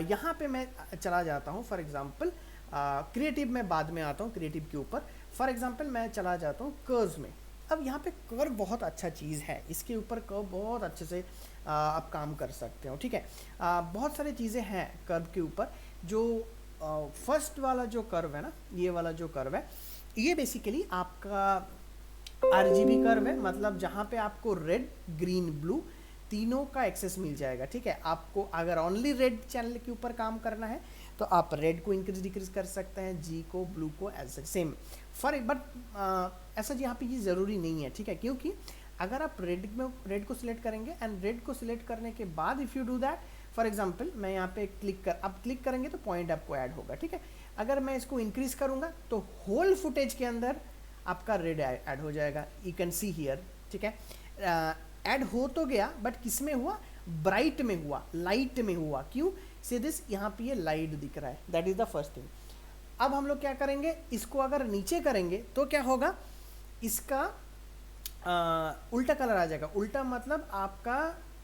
यहाँ पे मैं चला जाता हूँ. फॉर एग्जांपल क्रिएटिव में बाद में आता हूँ, क्रिएटिव के ऊपर. फॉर एग्जांपल मैं चला जाता हूँ कर्व्स में. अब यहाँ पे कर्व बहुत अच्छा चीज़ है, इसके ऊपर कर्व बहुत अच्छे से आप काम कर सकते हो. ठीक है, बहुत सारी चीज़ें हैं कर्व के ऊपर. जो फर्स्ट वाला जो कर्व है ना, ये वाला जो कर्व है, ये बेसिकली आपका RGB कर्व है, मतलब जहाँ पे आपको रेड, ग्रीन, ब्लू तीनों का एक्सेस मिल जाएगा. ठीक है, आपको अगर ओनली रेड चैनल के ऊपर काम करना है तो आप रेड को इंक्रीज डिक्रीज कर सकते हैं, जी को, ब्लू को एज सेम फॉर. बट ऐसा यहाँ पे ये ज़रूरी नहीं है. ठीक है, क्योंकि अगर आप रेड को सिलेक्ट करेंगे एंड रेड को सिलेक्ट करने के बाद if you do that, for example मैं यहाँ पे क्लिक करेंगे तो पॉइंट आपको ऐड होगा. ठीक है, अगर मैं इसको इंक्रीज करूँगा तो होल फुटेज के अंदर आपका रेड ऐड हो जाएगा. You can see here. ठीक है, ऐड हो तो गया बट किस में हुआ, ब्राइट में हुआ, लाइट में हुआ. क्यों, से दिस यहाँ पे ये लाइट दिख रहा है, that is the first thing. अब हम लोग क्या करेंगे, इसको अगर नीचे करेंगे तो क्या होगा, इसका उल्टा कलर आ जाएगा। उल्टा मतलब आपका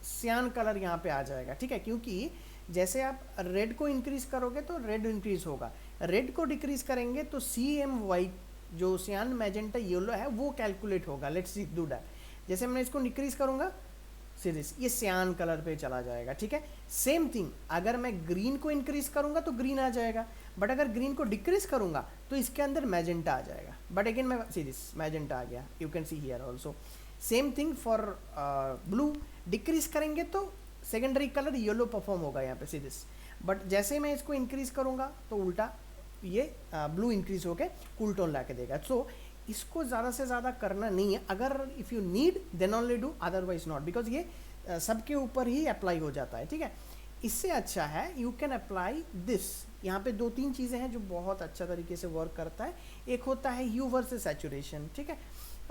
सियान कलर यहाँ पे आ जाएगा, ठीक है, क्योंकि जैसे आप रेड को इंक्रीज करोगे तो रेड इंक्रीज होगा, रेड को डिक्रीज करेंगे तो CMY जो सियान मैजेंटा येलो है वो कैलकुलेट होगा। Let's see do that. जैसे मैं इसको डिक्रीज करूंगा सीरीज ये सियान कलर पे चला जाएगा, ठीक है। सेम थिंग अगर मैं ग्रीन को इंक्रीज करूंगा तो ग्रीन आ जाएगा, बट अगर ग्रीन को डिक्रीज करूंगा तो इसके अंदर मैजेंटा आ जाएगा। बट अगेन मैं सीरीज मैजेंटा आ गया, you can see here also. Same thing for blue, decrease करेंगे तो सेकेंडरी कलर येलो परफॉर्म होगा यहाँ पे सीरीज, बट जैसे मैं इसको इंक्रीज करूंगा तो उल्टा ये ब्लू इंक्रीज होके कूल टोन ला के देगा। सो इसको ज़्यादा से ज़्यादा करना नहीं है, अगर if you need then only do, otherwise not, because ये सबके ऊपर ही अप्लाई हो जाता है, ठीक है। इससे अच्छा है यू कैन अप्लाई दिस। यहाँ पे 2-3 चीज़ें हैं जो बहुत अच्छा तरीके से वर्क करता है। एक होता है ह्यू वर्सेस सैचुरेशन, ठीक है।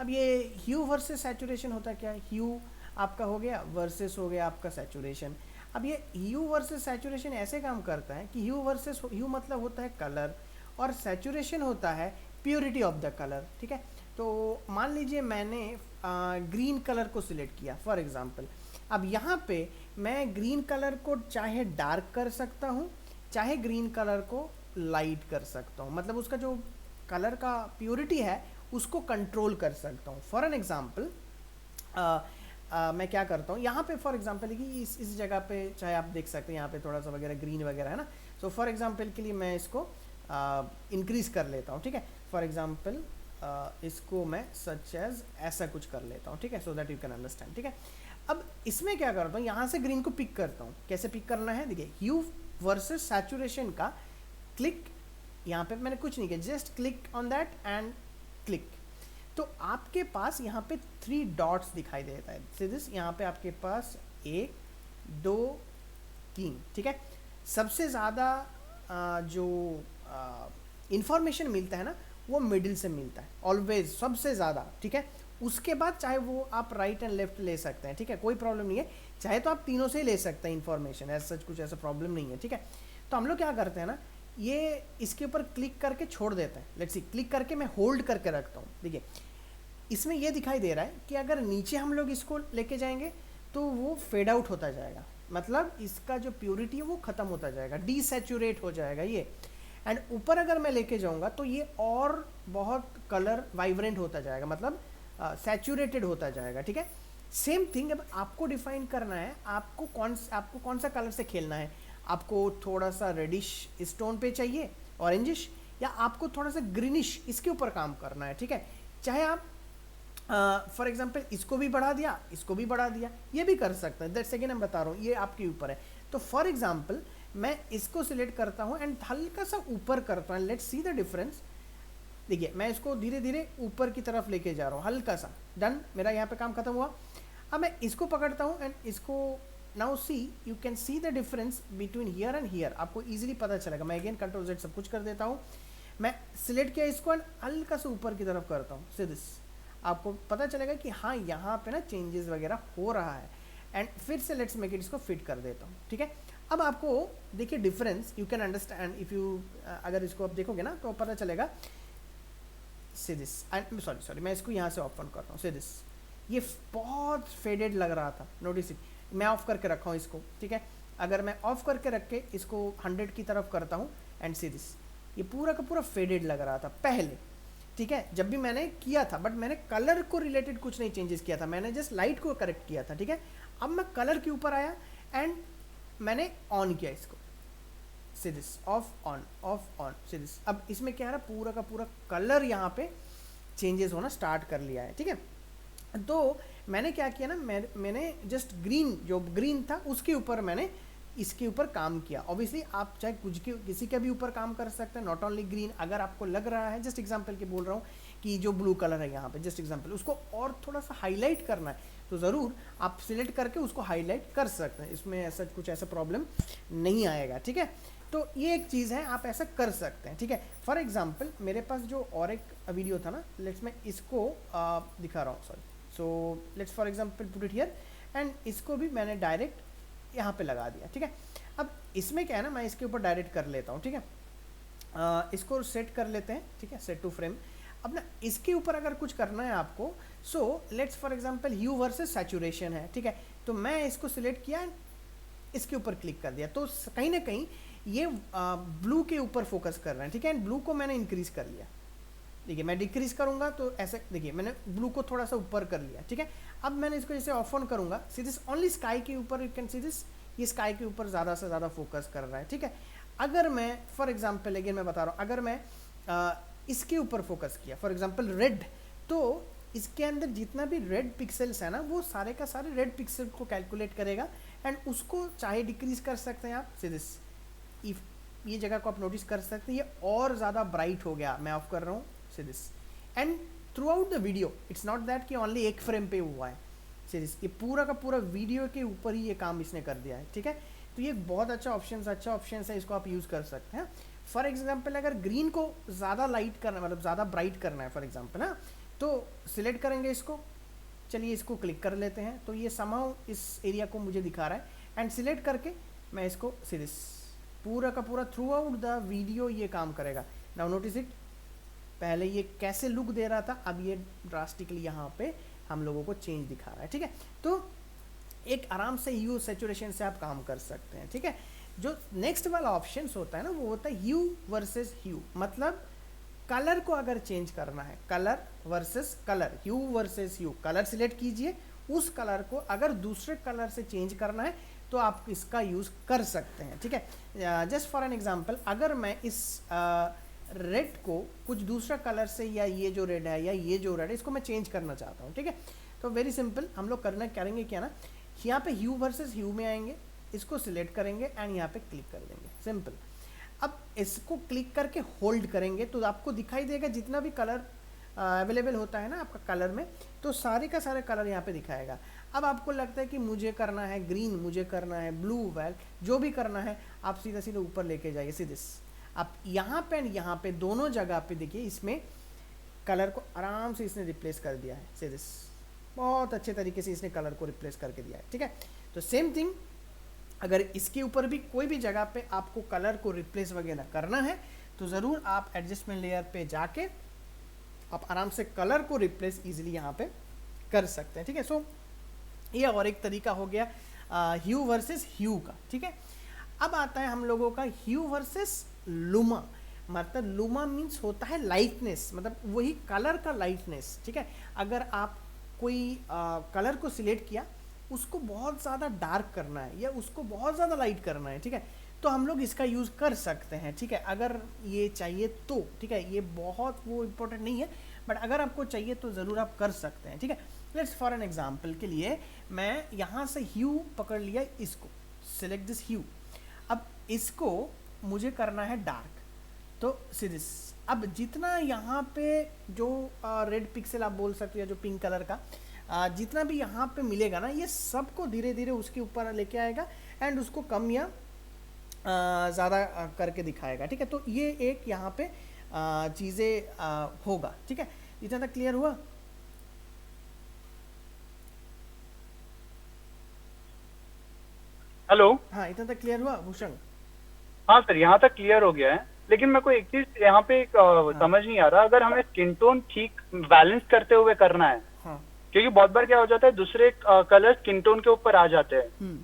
अब ये ह्यू वर्सेस सैचुरेशन होता है क्या, ह्यू आपका हो गया वर्सेस हो गया आपका सैचुरेशन। अब ये ह्यू वर्सेस सैचुरेशन ऐसे काम करता है कि ह्यू वर्सेस, ह्यू मतलब होता है कलर और सैचुरेशन होता है प्योरिटी ऑफ द कलर, ठीक है। तो मान लीजिए मैंने ग्रीन कलर को सिलेक्ट किया फॉर एग्जांपल। अब यहाँ पे मैं ग्रीन कलर को चाहे डार्क कर सकता हूँ, चाहे ग्रीन कलर को लाइट कर सकता हूँ, मतलब उसका जो कलर का प्योरिटी है उसको कंट्रोल कर सकता हूँ। फॉर एन एग्जांपल मैं क्या करता हूँ यहाँ पे, फॉर एग्जांपल कि इस जगह पे चाहे आप देख सकते हैं यहाँ पे थोड़ा सा वगैरह ग्रीन वगैरह है ना। सो फॉर एग्जांपल के लिए मैं इसको इंक्रीज कर लेता हूँ, ठीक है। फॉर एग्जांपल इसको मैं सच एज ऐसा कुछ कर लेता हूँ, ठीक है, so that you can understand, ठीक है। अब इसमें क्या करता हूँ, यहाँ से ग्रीन को पिक करता हूँ। कैसे पिक करना है, देखिए ह्यू वर्सेस सैचुरेशन का क्लिक, यहाँ पे मैंने कुछ नहीं किया, just click on that and click, तो आपके पास यहाँ पे 3 डॉट्स दिखाई देता है। सीधे यहाँ पे आपके पास 1 2 3, ठीक है। सबसे ज़्यादा जो इंफॉर्मेशन मिलता है ना वो मिडिल से मिलता है ऑलवेज, सबसे ज़्यादा, ठीक है। उसके बाद चाहे वो आप राइट एंड लेफ्ट ले सकते हैं, ठीक है, कोई प्रॉब्लम नहीं है। चाहे तो आप तीनों से ही ले सकते हैं इन्फॉर्मेशन, ऐसा कुछ ऐसा प्रॉब्लम नहीं है, ठीक है। तो हम लोग क्या करते हैं ना, ये इसके ऊपर क्लिक करके छोड़ देते हैं। लेट्स सी, क्लिक करके मैं होल्ड करके रखता हूँ। देखिए इसमें ये दिखाई दे रहा है कि अगर नीचे हम लोग इसको लेके जाएंगे तो वो फेड आउट होता जाएगा, मतलब इसका जो प्योरिटी है वो ख़त्म होता जाएगा, डीसैचुरेट हो जाएगा ये। एंड ऊपर अगर मैं लेके जाऊंगा तो ये और बहुत कलर वाइब्रेंट होता जाएगा, मतलब सैचुरेटेड होता जाएगा, ठीक है। सेम थिंग अब आपको डिफाइन करना है, आपको कौन सा कलर से खेलना है। आपको थोड़ा सा रेडिश स्टोन पे चाहिए, ऑरेंजिश, या आपको थोड़ा सा ग्रीनिश इसके ऊपर काम करना है, ठीक है। चाहे आप फॉर एग्जाम्पल इसको भी बढ़ा दिया, इसको भी बढ़ा दिया, ये भी कर सकते हैं। दैट्स अगेन मैं बता रहा हूँ, ये आपके ऊपर है। तो फॉर एग्जाम्पल मैं इसको सिलेक्ट करता हूँ एंड हल्का सा ऊपर करता हूँ, लेट्स सी द डिफरेंस। देखिए मैं इसको धीरे धीरे ऊपर की तरफ लेके जा रहा हूँ, हल्का सा, डन, मेरा यहाँ पे काम खत्म हुआ। अब मैं इसको पकड़ता हूँ एंड इसको, now see you can see the difference between here and here, आपको इजीली पता चलेगा। मैं अगेन Ctrl Z सब कुछ कर देता हूँ, मैं सिलेक्ट किया इसको एंड हल्का सा ऊपर की तरफ करता हूँ, सी दिस, आपको पता चलेगा कि हाँ यहाँ पे ना चेंजेस वगैरह हो रहा है। एंड फिर से लेट्स मेक इट, इसको फिट कर देता हूँ, ठीक है। अब आपको देखिए difference, you can understand if you, अगर इसको आप देखोगे ना तो पता चलेगा। सी दिस, सॉरी मैं इसको यहाँ से ओपन करता हूँ, सी दिस, ये बहुत फेडेड लग रहा था, नोटिस इट। मैं ऑफ करके रखा हूँ इसको, ठीक है। अगर मैं ऑफ करके रख के इसको 100 की तरफ करता हूँ एंड सी दिस, ये पूरा का पूरा फेडेड लग रहा था पहले, ठीक है, जब भी मैंने किया था। बट मैंने कलर को रिलेटेड कुछ नहीं चेंजेस किया था, मैंने जस्ट लाइट को करेक्ट किया था, ठीक है। अब मैं कलर के ऊपर आया एंड मैंने ऑन किया इसको, see this, of on, see this. अब इसमें क्या है, पूरा का पूरा कलर यहाँ पे चेंजेस होना स्टार्ट कर लिया है, ठीक है। तो मैंने क्या किया ना, मैंने जस्ट ग्रीन, जो ग्रीन था उसके ऊपर मैंने इसके ऊपर काम किया। ऑब्वियसली आप चाहे किसी के भी ऊपर काम कर सकते हैं, नॉट ओनली ग्रीन। अगर आपको लग रहा है, जस्ट एग्जांपल के बोल रहा हूँ, कि जो ब्लू कलर है यहाँ पे, जस्ट एग्जांपल, उसको और थोड़ा सा हाईलाइट करना है तो ज़रूर आप सिलेक्ट करके उसको हाईलाइट कर सकते हैं, इसमें ऐसा कुछ ऐसा प्रॉब्लम नहीं आएगा, ठीक है। तो ये एक चीज़ है, आप ऐसा कर सकते हैं, ठीक है। फॉर एग्जाम्पल मेरे पास जो और एक वीडियो था ना, लेट्स मैं इसको दिखा रहा हूँ, sorry. So let's for example put it here and इसको भी मैंने डायरेक्ट यहाँ पे लगा दिया, ठीक है। अब इसमें क्या है ना, मैं इसके ऊपर डायरेक्ट कर लेता हूँ, ठीक है। इसको सेट कर लेते हैं, ठीक है, सेट टू फ्रेम। अब ना इसके ऊपर अगर कुछ करना है आपको, so let's for example hue versus saturation है, ठीक है, तो मैं इसको सिलेक्ट किया, इसके ऊपर क्लिक कर दिया, तो कहीं ना कहीं ये ब्लू के ऊपर फोकस कर रहे हैं, ठीक है, एंड ब्लू को मैंने इंक्रीज कर लिया। देखिए मैं डिक्रीज करूंगा तो ऐसे, देखिए मैंने ब्लू को थोड़ा सा ऊपर कर लिया, ठीक है। अब मैंने इसको जैसे ऑफ ऑन करूंगा, सी दिस ओनली स्काई के ऊपर, यू कैन सी दिस, ये स्काई के ऊपर ज़्यादा से ज़्यादा फोकस कर रहा है, ठीक है। अगर मैं फॉर एग्जाम्पल अगेन मैं बता रहा हूँ, अगर मैं इसके ऊपर फोकस किया फॉर एग्जाम्पल रेड, तो इसके अंदर जितना भी रेड पिक्सल्स है ना, वो सारे का सारे रेड पिक्सल को कैलकुलेट करेगा एंड उसको चाहे डिक्रीज कर सकते हैं आप, सी दिस, इफ ये जगह को आप नोटिस कर सकते हैं, ये और ज़्यादा ब्राइट हो गया, मैं ऑफ कर रहा हूँ, see this, and through out the video, it's not that कि ओनली एक फ्रेम पे हुआ है, सी दिस, ये पूरा का पूरा वीडियो के ऊपर ही ये काम इसने कर दिया है, ठीक है। तो ये बहुत अच्छा ऑप्शन है, इसको आप यूज़ कर सकते हैं। फॉर एग्जाम्पल अगर ग्रीन को ज़्यादा लाइट करना, मतलब ज़्यादा ब्राइट करना है फॉर एग्जाम्पल, हाँ, तो सिलेक्ट करेंगे इसको, चलिए इसको क्लिक कर लेते हैं, तो ये समहाउ इस एरिया को मुझे दिखा रहा है, एंड सिलेक्ट करके मैं इसको सीरीज पूरा का पूरा थ्रू आउट द वीडियो ये काम करेगा। नाउ नोटिस इट, पहले ये कैसे लुक दे रहा था, अब ये ड्रास्टिकली यहाँ पे हम लोगों को चेंज दिखा रहा है, ठीक है। तो एक आराम से ह्यू सैचुरेशन से आप काम कर सकते हैं, ठीक है। जो नेक्स्ट वाला ऑप्शन होता है ना, वो होता है ह्यू वर्सेस ह्यू, मतलब कलर को अगर चेंज करना है, कलर वर्सेस कलर, ह्यू वर्सेस ह्यू, कलर सिलेक्ट कीजिए, उस कलर को अगर दूसरे कलर से चेंज करना है तो आप इसका यूज़ कर सकते हैं, ठीक है। जस्ट फॉर एन एग्जांपल, अगर मैं इस रेड को कुछ दूसरा कलर से, या ये जो रेड है या ये जो रेड है, इसको मैं चेंज करना चाहता हूँ, ठीक है, तो वेरी सिंपल हम लोग करेंगे क्या ना, यहाँ पे ह्यू वर्सेस ह्यू में आएंगे, इसको सिलेक्ट करेंगे एंड यहाँ पे क्लिक कर देंगे, सिंपल। अब इसको क्लिक करके होल्ड करेंगे तो आपको दिखाई देगा जितना भी कलर अवेलेबल होता है ना आपका कलर में, तो सारे का सारे कलर यहाँ पे दिखाएगा। अब आपको लगता है कि मुझे करना है ग्रीन, मुझे करना है ब्लू, वेल जो भी करना है आप सीधा सीधा ऊपर लेके जाइए, सीधे आप यहाँ पे एंड यहाँ पे दोनों जगह पे देखिए, इसमें कलर को आराम से इसने रिप्लेस कर दिया है, सीधे बहुत अच्छे तरीके से इसने कलर को रिप्लेस करके दिया है, ठीक है। तो सेम थिंग अगर इसके ऊपर भी कोई भी जगह पे आपको कलर को रिप्लेस वगैरह करना है तो ज़रूर आप एडजस्टमेंट लेयर पे जाके आप आराम से कलर को रिप्लेस इजीली यहाँ पे कर सकते हैं, ठीक है। सो ये और एक तरीका हो गया ह्यू वर्सेस ह्यू का, ठीक है। अब आता है हम लोगों का ह्यू वर्सेस लुमा, मतलब लुमा मीन्स होता है लाइटनेस, मतलब वही कलर का लाइटनेस, ठीक है। अगर आप कोई कलर को सिलेक्ट किया, उसको बहुत ज़्यादा डार्क करना है या उसको बहुत ज़्यादा लाइट करना है, ठीक है, तो हम लोग इसका यूज़ कर सकते हैं, ठीक है, अगर ये चाहिए तो, ठीक है। ये बहुत वो इम्पोर्टेंट नहीं है, बट अगर आपको चाहिए तो ज़रूर आप कर सकते हैं, ठीक है। लेट्स फॉर एन एग्जांपल के लिए मैं यहाँ से ह्यू पकड़ लिया, इसको सिलेक्ट दिस ह्यू, अब इसको मुझे करना है डार्क, तो सीरियस अब जितना यहाँ पे जो रेड पिक्सल आप बोल सकते हो या जो पिंक कलर का जितना भी यहाँ पे मिलेगा ना, ये सबको धीरे धीरे उसके ऊपर लेके आएगा एंड उसको कम या ज़्यादा करके दिखाएगा, ठीक है। तो ये एक यहाँ पे चीज़ें होगा, ठीक है। इतना तक क्लियर हुआ? हेलो, हाँ इतना तक क्लियर हुआ भूषण? हाँ सर, यहाँ तक क्लियर हो गया है, लेकिन मेरे को एक चीज यहाँ पे समझ नहीं आ रहा, अगर हमें स्किन टोन ठीक बैलेंस करते हुए करना है, हाँ क्योंकि बहुत बार क्या हो जाता है दूसरे कलर स्किन टोन के ऊपर आ जाते हैं,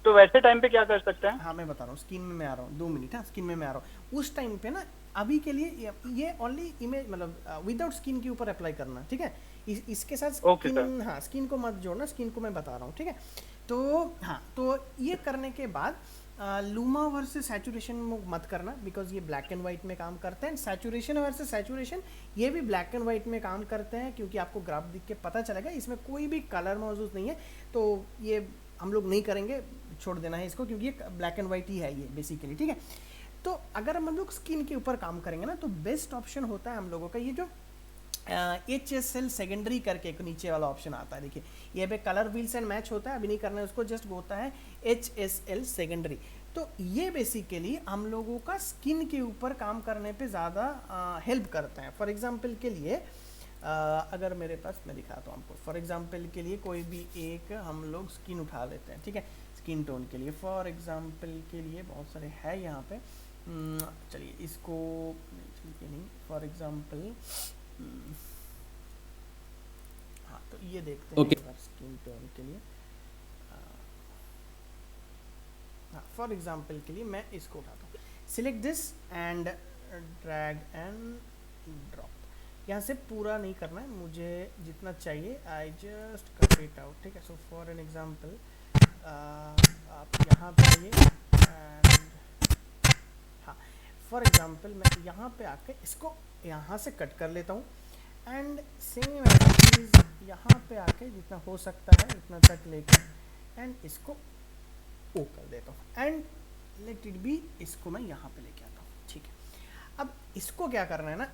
तो वैसे टाइम पे क्या कर सकते हैं? हाँ मैं बता रहा हूँ, स्किन में मैं आ रहा हूँ, 2 मिनट, हाँ स्किन में मैं आ रहा हूँ। उस टाइम पे ना अभी के लिए ये ओनली इमेज, मतलब विदाउट स्किन के ऊपर अप्लाई करना, ठीक है। इसके साथ स्किन, हाँ स्किन को मत जोड़ना, स्किन को मैं बता रहा हूँ, ठीक है। तो हाँ, तो ये करने के बाद लूमा वर्सेस सैचुरेशन मत करना, बिकॉज ये ब्लैक एंड वाइट में काम करते हैं। सैचुरेशन वर्सेस सैचुरेशन ये भी ब्लैक एंड वाइट में काम करते हैं, क्योंकि आपको ग्राफ दिख के पता चलेगा इसमें कोई भी कलर मौजूद नहीं है, तो ये हम लोग नहीं करेंगे, छोड़ देना है इसको, क्योंकि ये ब्लैक एंड वाइट ही है ये बेसिकली, ठीक है। तो अगर हम लोग स्किन के ऊपर काम करेंगे ना, तो बेस्ट ऑप्शन होता है हम लोगों का ये जो HSL सेकेंडरी करके एक नीचे वाला ऑप्शन आता है, देखिए ये पे कलर व्हील्स एंड मैच होता है, अभी नहीं करना है उसको, जस्ट होता है HSL सेकेंडरी। तो ये बेसिकली हम लोगों का स्किन के ऊपर काम करने पे ज़्यादा हेल्प करता है। फॉर एग्जांपल के लिए अगर मेरे पास, मैं दिखाता हूँ आपको, फॉर एग्जांपल के लिए कोई भी एक हम लोग स्किन उठा लेते हैं, ठीक है, स्किन टोन के लिए। फॉर एग्जांपल के लिए बहुत सारे हैं यहाँ पे, चलिए इसको नहीं, फॉर एग्जांपल तो ये देखते हैं एक बार स्किन टोन के लिए। हाँ, फॉर एग्जांपल के लिए मैं इसको उठाता हूँ, select this and drag and drop. यहाँ से पूरा नहीं करना है, मुझे जितना चाहिए I just cut it out, ठीक है। सो फॉर एन एग्जांपल आप यहाँ पे आइए एंड हाँ, फॉर एग्जांपल मैं यहाँ पे आके इसको यहाँ से कट कर लेता हूँ एंड सेम चीज़ यहाँ पे आके जितना हो सकता है उतना तक लेके एंड इसको ओ कर देता हूँ एंड लेट इट बी, इसको मैं यहाँ पे लेके आता हूँ, ठीक है। अब इसको क्या करना है ना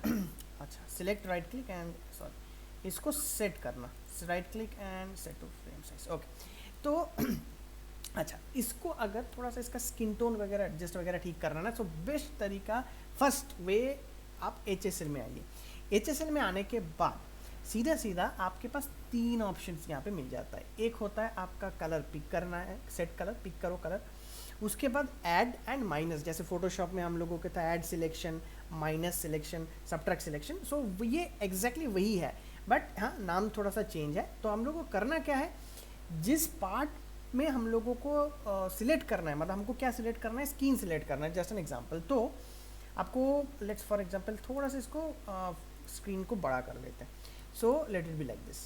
अच्छा, select right click and sorry इसको सेट करना, right click and set to frame size, okay. तो अच्छा, इसको अगर थोड़ा सा इसका स्किन टोन वगैरह एडजस्ट वगैरह ठीक करना ना, तो बेस्ट तरीका फर्स्ट वे आप HSL में आइए। HSL में आने के बाद सीधा सीधा आपके पास 3 ऑप्शंस यहाँ पे मिल जाता है। एक होता है आपका कलर पिक करना है, सेट कलर, पिक करो कलर। उसके बाद ऐड एंड माइनस, जैसे फोटोशॉप में हम लोगों के था add selection, minus selection, subtract selection. So ये एग्जैक्टली वही है, बट हाँ नाम थोड़ा सा चेंज है। तो हम लोगों को करना क्या है, जिस पार्ट में हम लोगों को सिलेक्ट करना है, मतलब हमको क्या सिलेक्ट करना है, स्किन सिलेक्ट करना है, जस्ट एन एग्जांपल। तो आपको लेट्स फॉर एग्जांपल थोड़ा सा इसको स्क्रीन को बड़ा कर लेते हैं। सो let it be like this.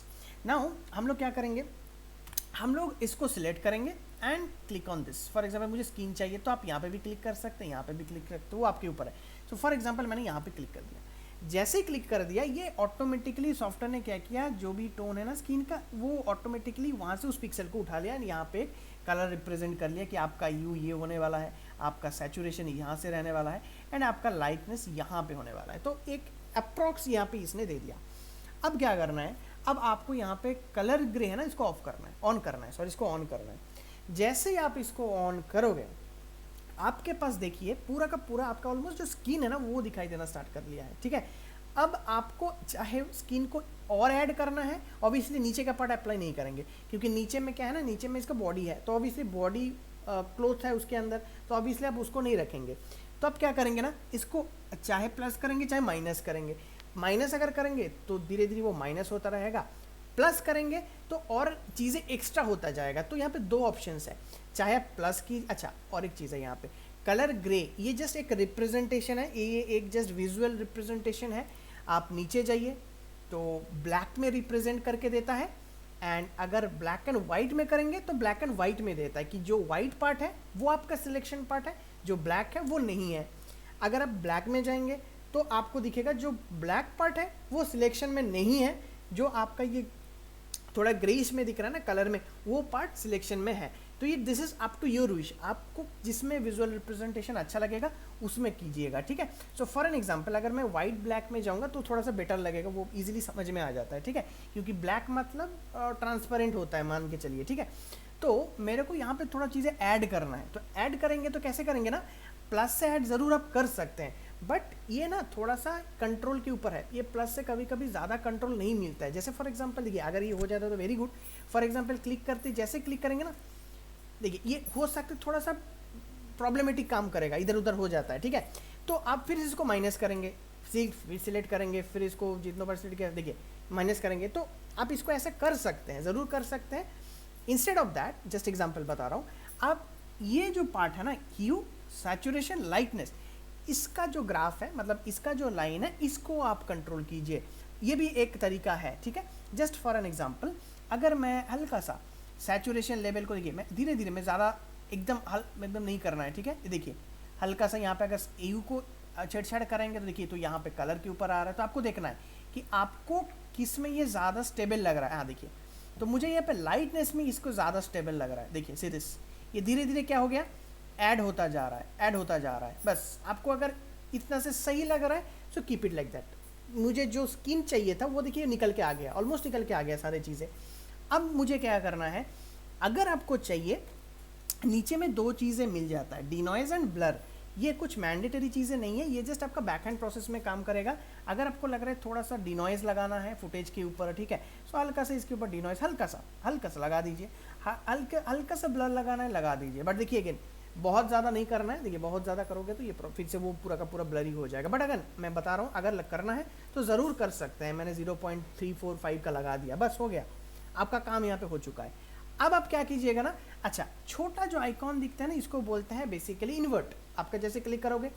Now हम लोग क्या करेंगे, हम लोग इसको सिलेक्ट करेंगे and click on this. For example मुझे स्किन चाहिए तो आप यहाँ पे भी क्लिक कर सकते हैं, यहाँ पे भी क्लिक कर सकते हो, वो आपके ऊपर है। सो फॉर एग्जांपल मैंने यहाँ पे क्लिक कर दिया, जैसे ही क्लिक कर दिया ये ऑटोमेटिकली सॉफ्टवेयर ने क्या किया, जो भी टोन है ना स्किन का, वो ऑटोमेटिकली वहाँ से उस पिक्सल को उठा लिया, यहाँ पे कलर रिप्रेजेंट कर लिया कि आपका यू ये होने वाला है, आपका सैचुरेशन यहाँ से रहने वाला है एंड आपका लाइटनेस यहाँ पे होने वाला है। तो एक अप्रॉक्स यहाँ पे इसने दे दिया। अब क्या करना है, अब आपको यहाँ पे कलर ग्रे है ना, इसको ऑफ करना है, ऑन करना है, सॉरी इसको ऑन करना है। जैसे ही आप इसको ऑन करोगे आपके पास देखिए पूरा का पूरा आपका ऑलमोस्ट जो स्किन है ना वो दिखाई देना स्टार्ट कर लिया है, ठीक है। अब आपको चाहे स्किन को और ऐड करना है, ऑब्वियसली नीचे का पार्ट अप्लाई नहीं करेंगे क्योंकि नीचे में क्या है ना, नीचे में इसका बॉडी है, तो ऑब्वियसली बॉडी क्लोथ है उसके अंदर, तो ऑब्वियसली आप उसको नहीं रखेंगे। तो आप क्या करेंगे ना, इसको चाहे प्लस करेंगे चाहे माइनस करेंगे। माइनस अगर करेंगे तो धीरे धीरे वो माइनस होता रहेगा, प्लस करेंगे तो और चीज़ें एक्स्ट्रा होता जाएगा। तो यहाँ पे 2 ऑप्शंस है, चाहे आप प्लस की, अच्छा और एक चीज़ है यहाँ पे कलर ग्रे, ये जस्ट एक रिप्रेजेंटेशन है, ये एक जस्ट विजुअल रिप्रेजेंटेशन है। आप नीचे जाइए तो ब्लैक में रिप्रेजेंट करके देता है, एंड अगर ब्लैक एंड वाइट में करेंगे तो ब्लैक एंड वाइट में देता है कि जो वाइट पार्ट है वो आपका सिलेक्शन पार्ट है, जो ब्लैक है वो नहीं है। अगर आप ब्लैक में जाएंगे तो आपको दिखेगा जो ब्लैक पार्ट है वो सिलेक्शन में नहीं है, जो आपका ये थोड़ा ग्रेइश में दिख रहा है ना कलर में, वो पार्ट सिलेक्शन में है। तो ये this is up to your wish, आपको जिसमें विजुअल रिप्रेजेंटेशन अच्छा लगेगा उसमें कीजिएगा, ठीक है। सो फॉर एन एग्जांपल अगर मैं वाइट ब्लैक में जाऊंगा तो थोड़ा सा बेटर लगेगा, वो इजीली समझ में आ जाता है, ठीक है, क्योंकि ब्लैक मतलब ट्रांसपेरेंट होता है मान के चलिए, ठीक है। तो मेरे को यहाँ पे थोड़ा चीज़ें ऐड करना है, तो ऐड करेंगे तो कैसे करेंगे ना, प्लस से ऐड ज़रूर आप कर सकते हैं, बट ये ना थोड़ा सा कंट्रोल के ऊपर है, ये प्लस से कभी कभी ज़्यादा कंट्रोल नहीं मिलता है। जैसे फॉर एग्जांपल देखिए अगर ये हो जाता तो very good. For example click करते जैसे क्लिक करेंगे ना, देखिए ये हो सकता है थोड़ा सा प्रॉब्लमेटिक काम करेगा, इधर उधर हो जाता है, ठीक है। तो आप फिर इसको माइनस करेंगे, फिर सिलेक्ट करेंगे, फिर इसको जितना बार सिलेक्ट किया देखिए माइनस करेंगे। तो आप इसको ऐसे कर सकते हैं, ज़रूर कर सकते हैं। Instead of that just example बता रहा हूँ, आप ये जो पार्ट है ना ह्यू, सैचुरेशन, लाइटनेस, इसका जो ग्राफ है मतलब इसका जो लाइन है इसको आप कंट्रोल कीजिए, ये भी एक तरीका है, ठीक है। जस्ट फॉर एन एग्जांपल अगर मैं हल्का सा सैचुरेशन लेवल को देखिए, मैं धीरे धीरे, मैं ज़्यादा एकदम नहीं करना है, ठीक है। देखिए हल्का सा यहाँ पे अगर यू को छेड़छाड़ करेंगे तो देखिए तो यहाँ पे कलर के ऊपर आ रहा है, तो आपको देखना है कि आपको किस में ये ज़्यादा स्टेबल लग रहा है। हाँ देखिए, तो मुझे यहाँ पे लाइटनेस में इसको ज़्यादा स्टेबल लग रहा है, देखिए सीरियस ये धीरे धीरे क्या हो गया, ऐड होता जा रहा है, ऐड होता जा रहा है। बस आपको अगर इतना से सही लग रहा है so keep it like that. मुझे जो स्किन चाहिए था वो देखिए निकल के आ गया, ऑलमोस्ट निकल के आ गया सारी चीज़ें। अब मुझे क्या करना है, अगर आपको चाहिए नीचे में 2 चीज़ें मिल जाता है, डिनॉइज एंड ब्लर। ये कुछ मैंडेटरी चीज़ें नहीं है, ये जस्ट आपका बैक हैंड प्रोसेस में काम करेगा। अगर आपको लग रहा है थोड़ा सा डिनॉइज लगाना है फुटेज के ऊपर, ठीक है, सो हल्का सा इसके ऊपर डिनॉइज हल्का सा लगा दीजिए, हल्का सा ब्लर लगाना है लगा दीजिए। बट देखिए अगेन बहुत ज़्यादा नहीं करना है, देखिए बहुत ज़्यादा करोगे तो ये फिर से वो पूरा का पूरा ब्लरी हो जाएगा। बट अगर मैं बता रहा हूँ अगर करना है तो ज़रूर कर सकते हैं। मैंने 0.345 का लगा दिया, बस हो गया। आपका काम यहाँ पे हो चुका है। अब आप क्या कीजिएगा ना, अच्छा छोटा जो आइकॉन दिखता है ना, इसको बोलते हैं बेसिकली इन्वर्ट। आपका जैसे क्लिक करोगे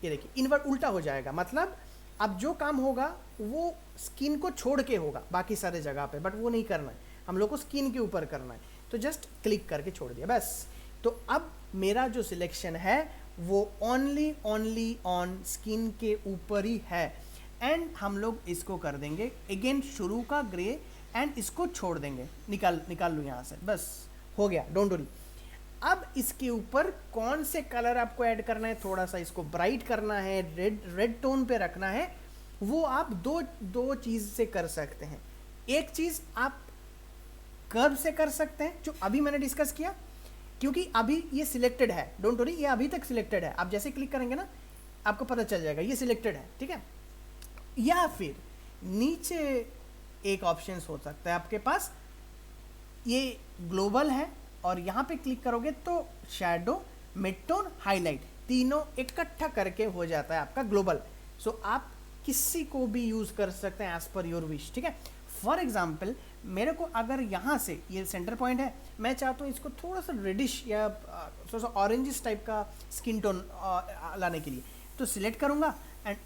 ये देखिए इन्वर्ट उल्टा हो जाएगा, मतलब अब जो काम होगा वो स्किन को छोड़ के होगा बाकी सारे जगह पे, बट वो नहीं करना है, हम लोग को स्किन के ऊपर करना है। तो जस्ट क्लिक करके छोड़ दिया बस। तो अब मेरा जो सिलेक्शन है वो ओनली ऑन स्किन के ऊपर ही है। एंड हम लोग इसको कर देंगे अगेन शुरू का ग्रे, एंड इसको छोड़ देंगे, निकाल लूँ यहाँ से, बस हो गया, डोंट वरी। अब इसके ऊपर कौन से कलर आपको ऐड करना है, थोड़ा सा इसको ब्राइट करना है, रेड टोन पे रखना है, वो आप दो चीज़ से कर सकते हैं। एक चीज़ आप कर्व से कर सकते हैं, जो अभी मैंने डिस्कस किया, क्योंकि अभी ये सिलेक्टेड है, डोंट वरी, ये अभी तक सिलेक्टेड है। आप जैसे क्लिक करेंगे ना आपको पता चल जाएगा ये सिलेक्टेड है, ठीक है। या फिर नीचे एक ऑप्शन हो सकता है आपके पास, ये ग्लोबल है, और यहाँ पे क्लिक करोगे तो शैडो, मिड टोन, हाईलाइट तीनों इकट्ठा करके हो जाता है आपका ग्लोबल। सो आप किसी को भी यूज़ कर सकते हैं एज पर योर विश, ठीक है। फॉर एग्जाम्पल मेरे को अगर यहाँ से ये सेंटर पॉइंट है, मैं चाहता हूँ इसको थोड़ा सा रेडिश या थोड़ा सा ऑरेंजिस टाइप का स्किन टोन लाने के लिए, तो सिलेक्ट करूँगा एंड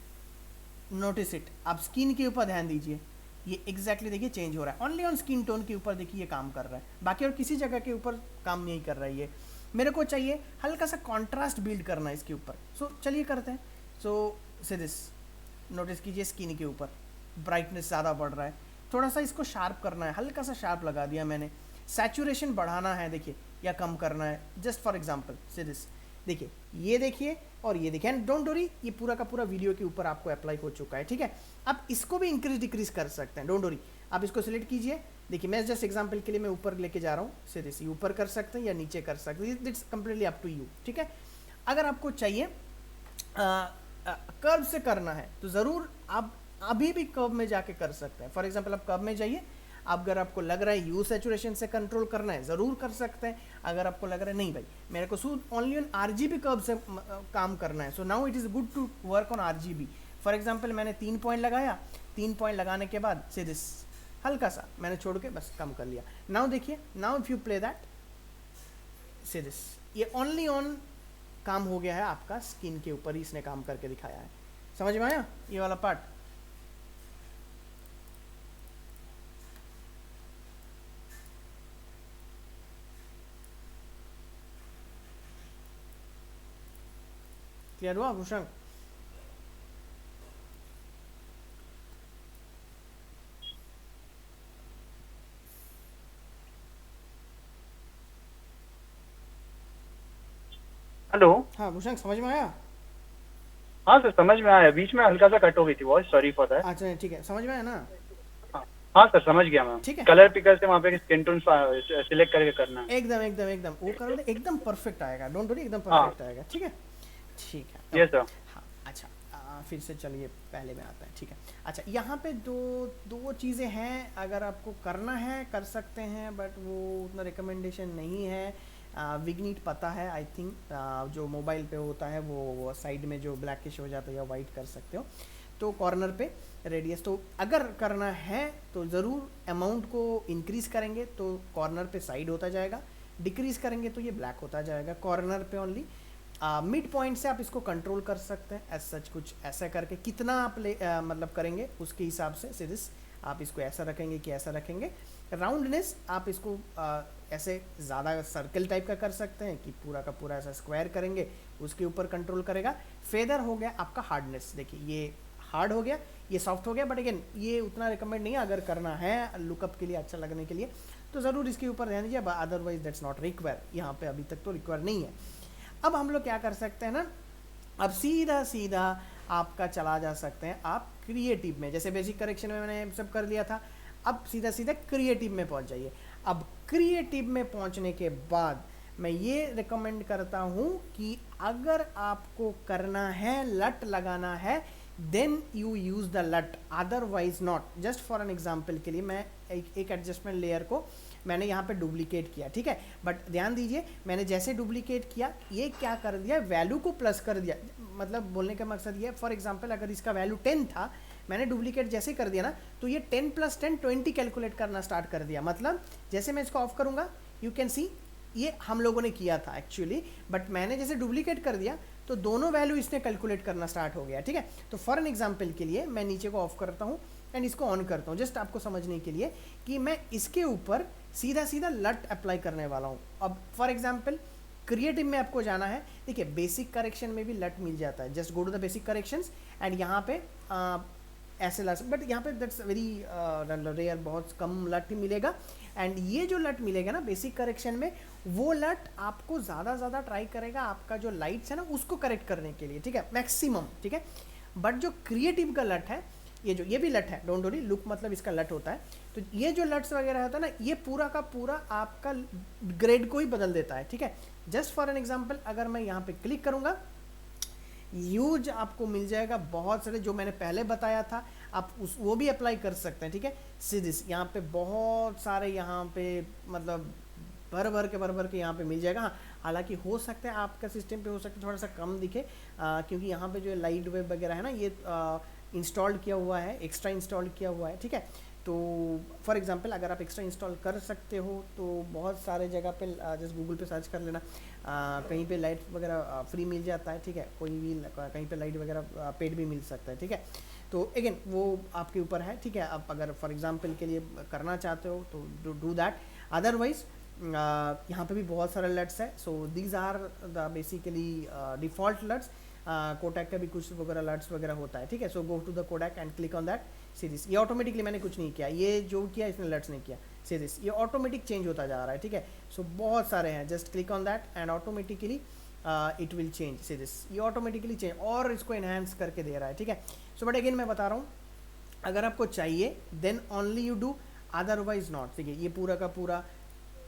नोटिस इट, आप स्किन के ऊपर ध्यान दीजिए, ये एग्जैक्टली देखिए चेंज हो रहा है। ओनली ऑन स्किन टोन के ऊपर देखिए ये काम कर रहा है, बाकी और किसी जगह के ऊपर काम नहीं कर रहा है ये। मेरे को चाहिए हल्का सा कॉन्ट्रास्ट बिल्ड करना है इसके ऊपर, सो चलिए करते हैं। सो से दिस नोटिस कीजिए स्किन के ऊपर ब्राइटनेस ज़्यादा बढ़ रहा है, थोड़ा सा इसको शार्प करना है, हल्का सा शार्प लगा दिया मैंने। सैचुरेशन बढ़ाना है देखिए, या कम करना है, जस्ट फॉर एग्जाम्पल से दिस देखिए, ये देखिए और ये देखिए, एंड डोंट वरी ये पूरा का पूरा वीडियो के ऊपर आपको अप्लाई हो चुका है, ठीक है। अब इसको भी इंक्रीज डिक्रीज कर सकते हैं, डोंट वरी। आप इसको सिलेक्ट कीजिए, देखिए मैं जस्ट एग्जांपल के लिए मैं ऊपर लेके जा रहा हूँ, सीधे ऊपर कर सकते हैं या नीचे कर सकते हैं, it's completely up to you, ठीक है। अगर आपको चाहिए कर्व से करना है तो ज़रूर आप अभी भी कर्व में जाके कर सकते हैं। फॉर एग्जाम्पल आप कर्व में जाइए, अगर आपको लग रहा है यू सैचुरेशन से कंट्रोल करना है ज़रूर कर सकते हैं। अगर आपको लग रहा है नहीं भाई मेरे को सिर्फ ओनली ऑन RGB कर्व से काम करना है, so now it is good to work on RGB। For example मैंने 3 पॉइंट लगाया, 3 पॉइंट लगाने के बाद से दिस हल्का सा मैंने छोड़ के बस कम कर लिया। नाउ देखिए, now if you play that से दिस, ये ओनली ऑन काम हो गया है आपका स्किन के ऊपर ही इसने काम करके दिखाया है। समझ में आया ये वाला पार्ट? क्लियर हुआ भूषण? हेलो। हाँ भूषण समझ में आया? हाँ सर समझ में आया, बीच में हल्का सा कट हो गई थी वॉइस, सॉरी फॉर दैट। अच्छा ठीक है, समझ में आया ना? हाँ सर समझ गया मैं, ठीक है। कलर पिकर से वहाँ पे स्किन टोन सिलेक्ट करके करना है। एकदम वो करोगे एकदम परफेक्ट आएगा, डोंट वरी एकदम परफेक्ट आएगा, ठीक है। ठीक है यस सर। हाँ अच्छा, फिर से चलिए पहले में आता है, ठीक है। अच्छा यहाँ पे दो चीज़ें हैं, अगर आपको करना है कर सकते हैं, बट वो उतना रिकमेंडेशन नहीं है। विग्निट पता है आई थिंक, जो मोबाइल पे होता है वो साइड में जो ब्लैकिश हो जाता है या वाइट कर सकते हो, तो कॉर्नर पे रेडियस, तो अगर करना है तो ज़रूर अमाउंट को इंक्रीज़ करेंगे तो कॉर्नर पे साइड होता जाएगा, डिक्रीज़ करेंगे तो ये ब्लैक होता जाएगा, कॉर्नर पे ओनली। मिड पॉइंट से आप इसको कंट्रोल कर सकते हैं एज सच, कुछ ऐसा करके कितना आप मतलब करेंगे उसके हिसाब से सीधे आप इसको ऐसा रखेंगे कि ऐसा रखेंगे। राउंडनेस आप इसको ऐसे ज़्यादा सर्कल टाइप का कर सकते हैं कि पूरा का पूरा ऐसा स्क्वायर करेंगे, उसके ऊपर कंट्रोल करेगा। फेदर हो गया आपका हार्डनेस, देखिए ये हार्ड हो गया, ये सॉफ्ट हो गया, बट अगेन ये उतना रिकमेंड नहीं है। अगर करना है लुकअप के लिए, अच्छा लगने के लिए, तो ज़रूर इसके ऊपर ध्यान दीजिए, अदरवाइज दैट्स नॉट रिक्वायर, यहाँ पे अभी तक तो रिक्वायर नहीं है। अब हम लोग क्या कर सकते हैं ना, अब सीधा आपका चला जा सकते हैं आप क्रिएटिव में, जैसे बेसिक करेक्शन में मैंने सब कर लिया था, अब सीधा क्रिएटिव में पहुंच जाइए। अब क्रिएटिव में पहुंचने के बाद मैं ये रिकमेंड करता हूं कि अगर आपको करना है लट लगाना है then you use the LUT, otherwise not. Just for an example के लिए मैं एक एडजस्टमेंट लेयर को मैंने यहाँ पे डुप्लीकेट किया, ठीक है, बट ध्यान दीजिए मैंने जैसे डुप्लीकेट किया ये क्या कर दिया, वैल्यू को प्लस कर दिया। मतलब बोलने का मकसद ये, फॉर एग्जांपल अगर इसका वैल्यू 10 था, मैंने डुप्लीकेट जैसे कर दिया ना, तो ये 10 + 10 20 कैलकुलेट करना स्टार्ट कर दिया। मतलब जैसे मैं इसको ऑफ करूँगा, यू कैन सी ये हम लोगों ने किया था एक्चुअली, बट मैंने जैसे डुप्लीकेट कर दिया तो दोनों वैल्यू इसने कैलकुलेट करना स्टार्ट हो गया, ठीक है। तो फॉर एन एग्जाम्पल के लिए मैं नीचे को ऑफ करता हूँ एंड इसको ऑन करता हूँ, जस्ट आपको समझने के लिए कि मैं इसके ऊपर सीधा सीधा लट अप्लाई करने वाला हूँ। अब फॉर एग्जाम्पल क्रिएटिव में आपको जाना है, देखिए बेसिक करेक्शन में भी लट मिल जाता है, just go to the basic corrections and यहाँ पे ऐसे लट, बट यहाँ पे दैट्स वेरी रेयर, बहुत कम लट ही मिलेगा। एंड ये जो लट मिलेगा ना बेसिक करेक्शन में, वो लट आपको ज़्यादा ट्राई करेगा आपका जो लाइट्स है ना उसको करेक्ट करने के लिए, ठीक है, मैक्सिमम, ठीक है। बट जो क्रिएटिव का लट है, ये भी लट है, डोंट वरी, लुक मतलब इसका लट होता है, तो ये जो लट्स वगैरह होता है ना, ये पूरा का पूरा आपका ग्रेड को ही बदल देता है, ठीक है। जस्ट फॉर एन एग्जांपल अगर मैं यहाँ पे क्लिक करूँगा, यूज आपको मिल जाएगा बहुत सारे जो मैंने पहले बताया था, आप वो भी अप्लाई कर सकते हैं, ठीक है। सीरीज यहाँ पे बहुत सारे यहाँ पे मतलब भर के यहाँ पे मिल जाएगा। हाँ, हालांकि हो सकता है आपका सिस्टम पे हो सकता है थोड़ा सा कम दिखे, क्योंकि यहाँ पे जो लाइट वेब वगैरह है ना, ये इंस्टॉल किया हुआ है, एक्स्ट्रा इंस्टॉल किया हुआ है, ठीक है। तो फॉर एग्जांपल अगर आप एक्स्ट्रा इंस्टॉल कर सकते हो तो बहुत सारे जगह पे जैसे गूगल पे सर्च कर लेना, कहीं पे लाइट वगैरह फ्री मिल जाता है, ठीक है, कोई भी कहीं पे लाइट वगैरह पेड भी मिल सकता है, ठीक है। तो अगेन वो आपके ऊपर है, ठीक है। आप अगर फॉर एग्जांपल के लिए करना चाहते हो तो डू दैट, अदरवाइज यहाँ पे भी बहुत सारे लट्स है। So these are the basically default LUTs. Kodak का भी कुछ वगैरह लट्स वगैरह होता है, ठीक है। So go to the Kodak and click on that series. ये ऑटोमेटिकली मैंने कुछ नहीं किया, ये जो किया इसने लट्स नहीं किया, सीरीज ये ऑटोमेटिक चेंज होता जा रहा है, ठीक है। सो बहुत सारे हैं, just click on that and automatically it will change series, ये ऑटोमेटिकली चेंज और इसको एनहांस करके दे रहा है, ठीक है। सो बट अगेन मैं बता रहा हूँ, अगर आपको चाहिए then only you do, otherwise not, ठीक है। ये पूरा का पूरा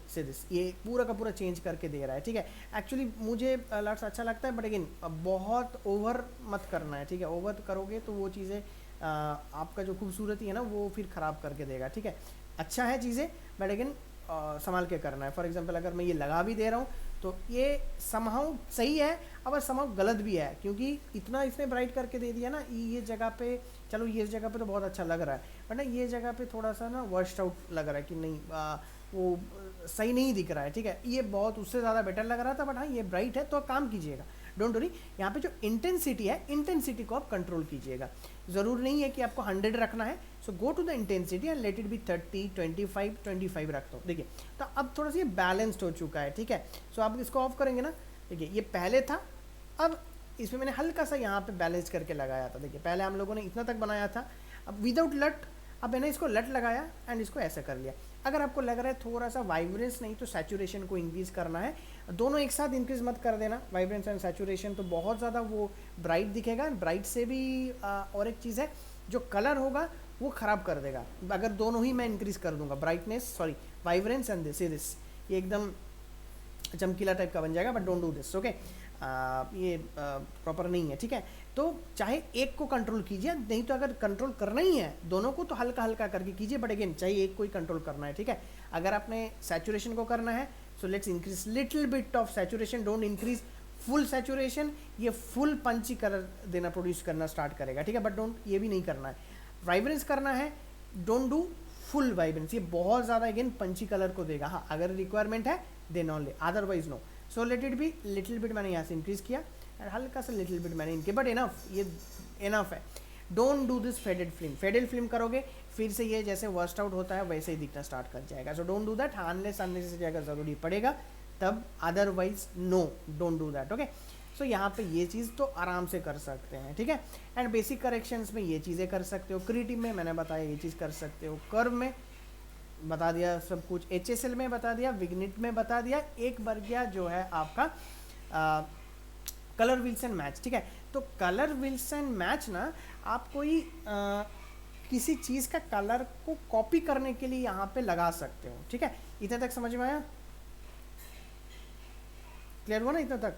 सीरीज ये पूरा का पूरा चेंज करके दे रहा है, ठीक है। एक्चुअली मुझे लट्स अच्छा लगता है, बट अगेन बहुत ओवर मत करना है, ठीक है। ओवर करोगे तो वो चीज़ें आपका जो खूबसूरती है ना वो फिर ख़राब करके देगा, ठीक है। अच्छा है चीज़ें, बट अगेन संभाल के करना है। फॉर एग्जांपल अगर मैं ये लगा भी दे रहा हूँ तो ये समहाउ सही है, अब समहाउ गलत भी है, क्योंकि इतना इसने ब्राइट करके दे दिया ना, ये जगह पे चलो ये जगह पे तो बहुत अच्छा लग रहा है, बट ना ये जगह पे थोड़ा सा ना वर्स्ट आउट लग रहा है कि नहीं, वो सही नहीं दिख रहा है, ठीक है। ये बहुत उससे ज़्यादा बेटर लग रहा था, बट हाँ ये ब्राइट है तो काम कीजिएगा, डोंट वरी। यहाँ पे जो इंटेंसिटी है, इंटेंसिटी को आप कंट्रोल कीजिएगा, ज़रूर नहीं है कि आपको 100 रखना है। So go to the intensity and let it be 30, 25, 25 रखता हूँ, देखिए। तो अब थोड़ा सा ये बैलेंस्ड हो चुका है, ठीक है। सो आप इसको ऑफ करेंगे ना, देखिए ये पहले था, अब इसमें मैंने हल्का सा यहाँ पे बैलेंस करके लगाया था, देखिए पहले हम लोगों ने इतना तक बनाया था, अब विदाउट लट, अब मैंने इसको लट लगाया एंड इसको ऐसा कर लिया। अगर आपको लग रहा है थोड़ा सा वाइब्रेंस नहीं तो सैचुरेशन को इंक्रीज़ करना है, दोनों एक साथ इंक्रीज़ मत कर देना, वाइब्रेंस एंड सैचुरेशन, तो बहुत ज़्यादा वो ब्राइट दिखेगा। ब्राइट से भी और एक चीज़ है, जो कलर होगा वो ख़राब कर देगा अगर दोनों ही मैं इंक्रीज़ कर दूंगा, brightness sorry vibrance and this ये एकदम चमकीला टाइप का बन जाएगा, but don't do this, okay. ये प्रॉपर नहीं है, ठीक है। तो चाहे एक को कंट्रोल कीजिए, नहीं तो अगर कंट्रोल करना ही है दोनों को तो हल्का हल्का करके कीजिए, बट अगेन चाहिए एक को ही कंट्रोल करना है, ठीक है। अगर आपने सैचुरेशन को करना है so let's increase little bit of saturation, don't increase full saturation, ये फुल पंची कलर देना प्रोड्यूस करना स्टार्ट करेगा, ठीक है। बट डोंट ये भी नहीं करना है। वाइब्रेंस करना है, डोंट डू फुल वाइब्रेंस, ये बहुत ज़्यादा अगेन पंची कलर को देगा। हाँ अगर रिक्वायरमेंट है then only, otherwise no. So let it be little bit, मैंने यहाँ से इंक्रीज़ किया और हल्का सा लिटिल बिट मैंने इनके, बट इनफ, ये इनफ है। Don't do this faded film, faded film करोगे फिर से ये जैसे वर्स्ट आउट होता है वैसे ही दिखना स्टार्ट कर जाएगा। So don't do that, unless unnecessary अगर ज़रूरी पड़ेगा तब, otherwise no, don't do that, okay. So यहाँ पे ये चीज़ तो आराम से कर सकते हैं, ठीक है। एंड बेसिक करेक्शंस में ये चीज़ें कर सकते हो, क्रिएटिव में मैंने बताया ये चीज़ कर सकते हो, कर्व में बता दिया सब कुछ, HSL में बता दिया, विग्निट में बता दिया, एक बार गया जो है आपका कलर विल्सन मैच, ठीक है। तो कलर विल्सन मैच ना आप कोई किसी चीज़ का कलर को कॉपी करने के लिए यहाँ पे लगा सकते हो, ठीक है। इतने तक समझ में आया, क्लियर हुआ ना इतना तक?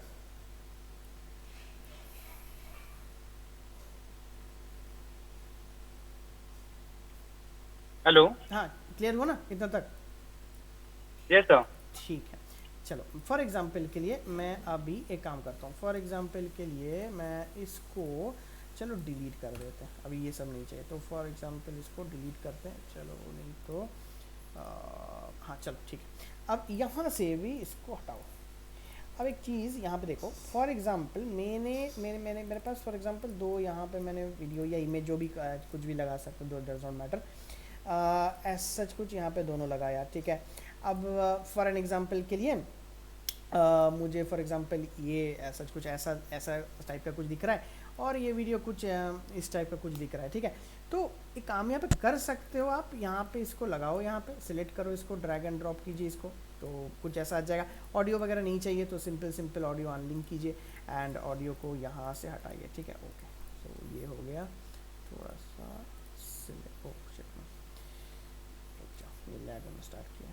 हेलो, हाँ क्लियर हुआ ना इतना तक? Yes sir. ठीक है, चलो फॉर एग्जांपल के लिए मैं अभी एक काम करता हूँ। फॉर एग्जांपल के लिए मैं इसको चलो डिलीट कर देते हैं, अभी ये सब नहीं चाहिए। तो फॉर एग्जांपल इसको डिलीट करते हैं, चलो नहीं तो हाँ चलो ठीक है। अब यहाँ से भी इसको हटाओ। अब एक चीज़ यहाँ पे देखो, फॉर एग्जांपल मेरे पास फॉर एग्जांपल दो यहाँ पे मैंने वीडियो या इमेज जो भी कुछ भी लगा सकते, दो does not matter, as such कुछ यहाँ पे दोनों लगाया, ठीक है। अब फॉर एन एग्जांपल के लिए मुझे फॉर एग्जांपल ये ऐसा कुछ ऐसा ऐसा टाइप का कुछ दिख रहा है और ये वीडियो कुछ इस टाइप का कुछ दिख रहा है, ठीक है। तो एक काम यहाँ पे कर सकते हो आप, यहाँ पे इसको लगाओ, यहाँ पे सिलेक्ट करो, इसको ड्रैग एंड ड्रॉप कीजिए इसको, तो कुछ ऐसा आ जाएगा। ऑडियो वगैरह नहीं चाहिए तो सिंपल ऑडियो अनलिंक कीजिए एंड ऑडियो को यहाँ से हटाइए, ठीक है। ओके, तो ये हो गया। थोड़ा सा सिलेक्ट, ओ शिट, ये लैब में स्टार्ट किया।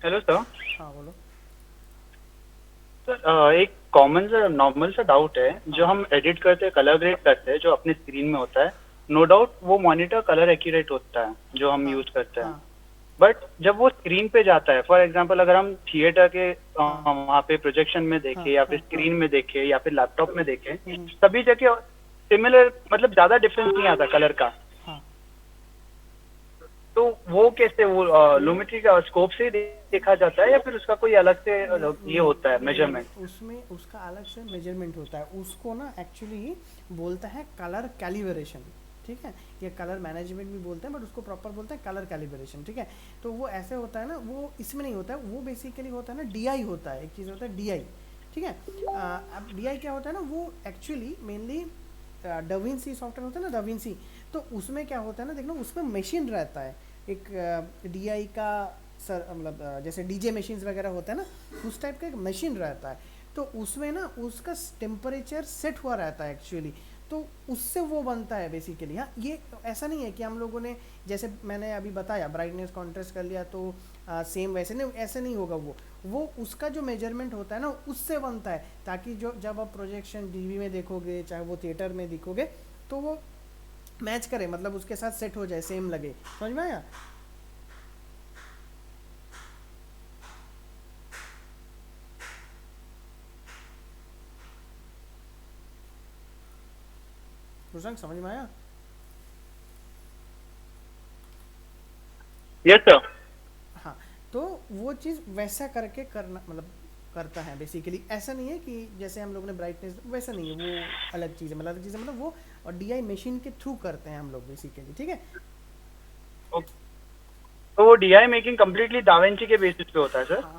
Hello sir. हाँ बोलो। सर एक कॉमन सा नॉर्मल सा डाउट है, जो हाँ हम एडिट करते हैं, कलर ग्रेड करते हैं, जो अपने स्क्रीन में होता है, नो डाउट वो मॉनिटर कलर एक्यूरेट होता है जो हम हाँ यूज करते हैं। हाँ बट जब वो स्क्रीन पे जाता है, फॉर एग्जांपल अगर हम थिएटर के हाँ वहाँ पे प्रोजेक्शन में देखें हाँ या हाँ फिर स्क्रीन में देखें या फिर लैपटॉप में देखें, हम्म, सभी जगह सिमिलर, मतलब ज्यादा डिफरेंस नहीं आता कलर का। हाँ। तो वो कैसे, वो लूमिट्री का स्कोप से ही देखा जाता है या फिर उसका कोई अलग से ये होता है मेजरमेंट? उसमें उसका अलग से मेजरमेंट होता है, उसको ना एक्चुअली बोलता है कलर कैलिब्रेशन, ठीक है। ये कलर मैनेजमेंट भी बोलते हैं बट उसको प्रॉपर बोलते हैं कलर कैलिब्रेशन, ठीक है। तो वो ऐसे होता है ना, वो इसमें नहीं होता है, वो बेसिकली होता है ना डीआई होता है, एक चीज़ होता है डीआई, ठीक है। अब डीआई क्या होता है ना, वो एक्चुअली मेनली डाविंसी सॉफ्टवेयर होता है ना, डाविंसी, तो उसमें क्या होता है ना, देखना उसमें मशीन रहता है एक डीआई का, सर मतलब जैसे डीजे मशीन्स वगैरह होता है ना, उस टाइप का एक मशीन रहता है। तो उसमें ना उसका टेम्परेचर सेट हुआ रहता है एक्चुअली, तो उससे वो बनता है बेसिकली। हाँ, ये ऐसा नहीं है कि हम लोगों ने जैसे मैंने अभी बताया ब्राइटनेस कॉन्ट्रास्ट कर लिया तो सेम वैसे नहीं, ऐसे नहीं होगा। वो उसका जो मेजरमेंट होता है ना उससे बनता है, ताकि जो जब आप प्रोजेक्शन टीवी में देखोगे चाहे वो थिएटर में देखोगे तो वो मैच करे, मतलब उसके साथ सेट हो जाए, सेम लगे। समझ में आया? रुजंग समझ में आया? Yes sir. हाँ, तो वो चीज़ वैसा करके करना, मतलब करता है बेसिकली। ऐसा नहीं है कि जैसे हम लोग ने ब्राइटनेस, वैसा नहीं है, वो अलग चीज़ है, मतलब अलग चीज़ है, मतलब वो और डीआई मशीन के थ्रू करते हैं हम लोग बेसिकली, ठीक है। तो वो डीआई मेकिंग कम्प्लीटली दाविंची के बेसिस पे होता है सर?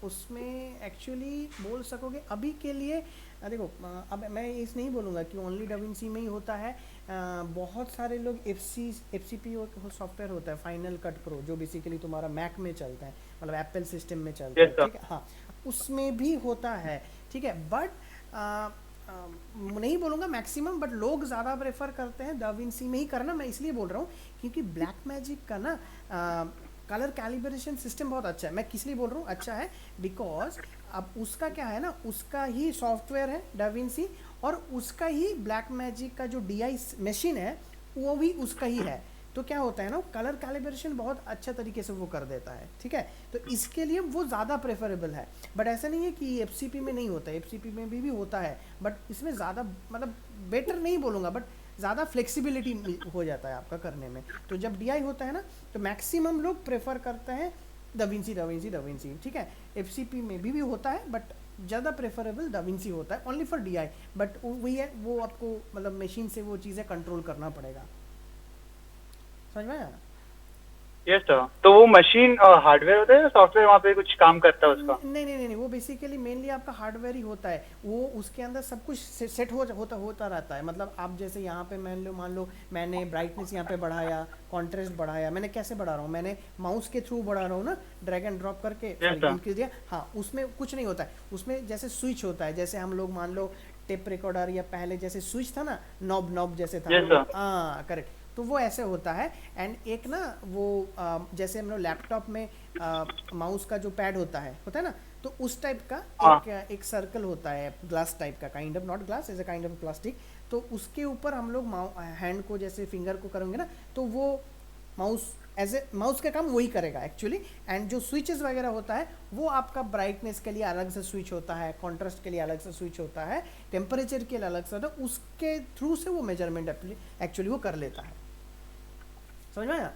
उसमें एक्चुअली बोल सकोगे अभी के लिए, देखो अब मैं इस नहीं बोलूँगा कि ओनली डाविंसी में ही होता है। बहुत सारे लोग एफ सी पी सॉफ्टवेयर होता है, फाइनल कट प्रो, जो बेसिकली तुम्हारा मैक में चलता है, मतलब एप्पल सिस्टम में चलता है, यस सर। ठीक है। हाँ, उसमें भी होता है, ठीक है। बट नहीं बोलूँगा मैक्सिमम, बट लोग ज़्यादा प्रेफर करते हैं डाविंसी में ही करना। मैं इसलिए बोल रहा हूँ क्योंकि ब्लैक मैजिक का ना कलर कैलिब्रेशन सिस्टम बहुत अच्छा है। मैं किस लिए बोल रहा हूँ अच्छा है, बिकॉज अब उसका क्या है ना, उसका ही सॉफ्टवेयर है डाविंसी, और उसका ही ब्लैक मैजिक का जो डीआई मशीन है वो भी उसका ही है। तो क्या होता है ना, कलर कैलिब्रेशन बहुत अच्छा तरीके से वो कर देता है, ठीक है। तो इसके लिए वो ज़्यादा प्रेफरेबल है। बट ऐसा नहीं है कि एफ में नहीं होता है, एफ में भी होता है, बट इसमें ज़्यादा, मतलब बेटर नहीं बोलूँगा, बट ज़्यादा फ्लेक्सिबिलिटी हो जाता है आपका करने में। तो जब डीआई होता है ना तो मैक्सिमम लोग प्रेफर करते हैं डाविंसी, ठीक है। एफ में भी होता है बट ज़्यादा प्रेफरेबल डाविंसी होता है ओनली फॉर डीआई। बट वही है, वो आपको मतलब मशीन से वो चीज़ें कंट्रोल करना पड़ेगा। समझ में आया? Yes sir. तो वो मशीन हार्डवेयर होता है या सॉफ्टवेयर वहाँ पे कुछ काम करता है उसका? नहीं, वो बेसिकली मेनली आपका हार्डवेयर ही होता है। वो उसके अंदर सब कुछ सेट होता रहता है। मतलब आप जैसे यहाँ पे मान लो मैंने ब्राइटनेस यहाँ पे बढ़ाया, कॉन्ट्रास्ट बढ़ाया, मैंने कैसे बढ़ा रहा हूँ, मैंने माउस के थ्रू बढ़ा रहा हूँ ना, ड्रैग एंड ड्रॉप करके इंक्रीज दिया। हाँ, उसमें कुछ नहीं होता है, उसमें जैसे स्विच होता है, जैसे हम लोग मान लो टेप रिकॉर्डर या पहले जैसे स्विच था ना, नॉब जैसे था, यस सर। हाँ करेक्ट, तो वो ऐसे होता है। एंड एक ना वो जैसे हम लोग लैपटॉप में माउस का जो पैड होता है ना, तो उस टाइप का हाँ। एक सर्कल होता है ग्लास टाइप का, kind of, not glass, as a kind of plastic. तो उसके ऊपर हम लोग हैंड को जैसे फिंगर को करेंगे ना, तो वो माउस एज ए माउस का काम वही करेगा एक्चुअली। एंड जो स्विचेस वगैरह होता है वो आपका ब्राइटनेस के लिए अलग से स्विच होता है, कॉन्ट्रास्ट के लिए अलग से स्विच होता है, टेम्परेचर के लिए अलग से होता है, उसके थ्रू से वो मेजरमेंट एक्चुअली वो कर लेता है। समझ में आया?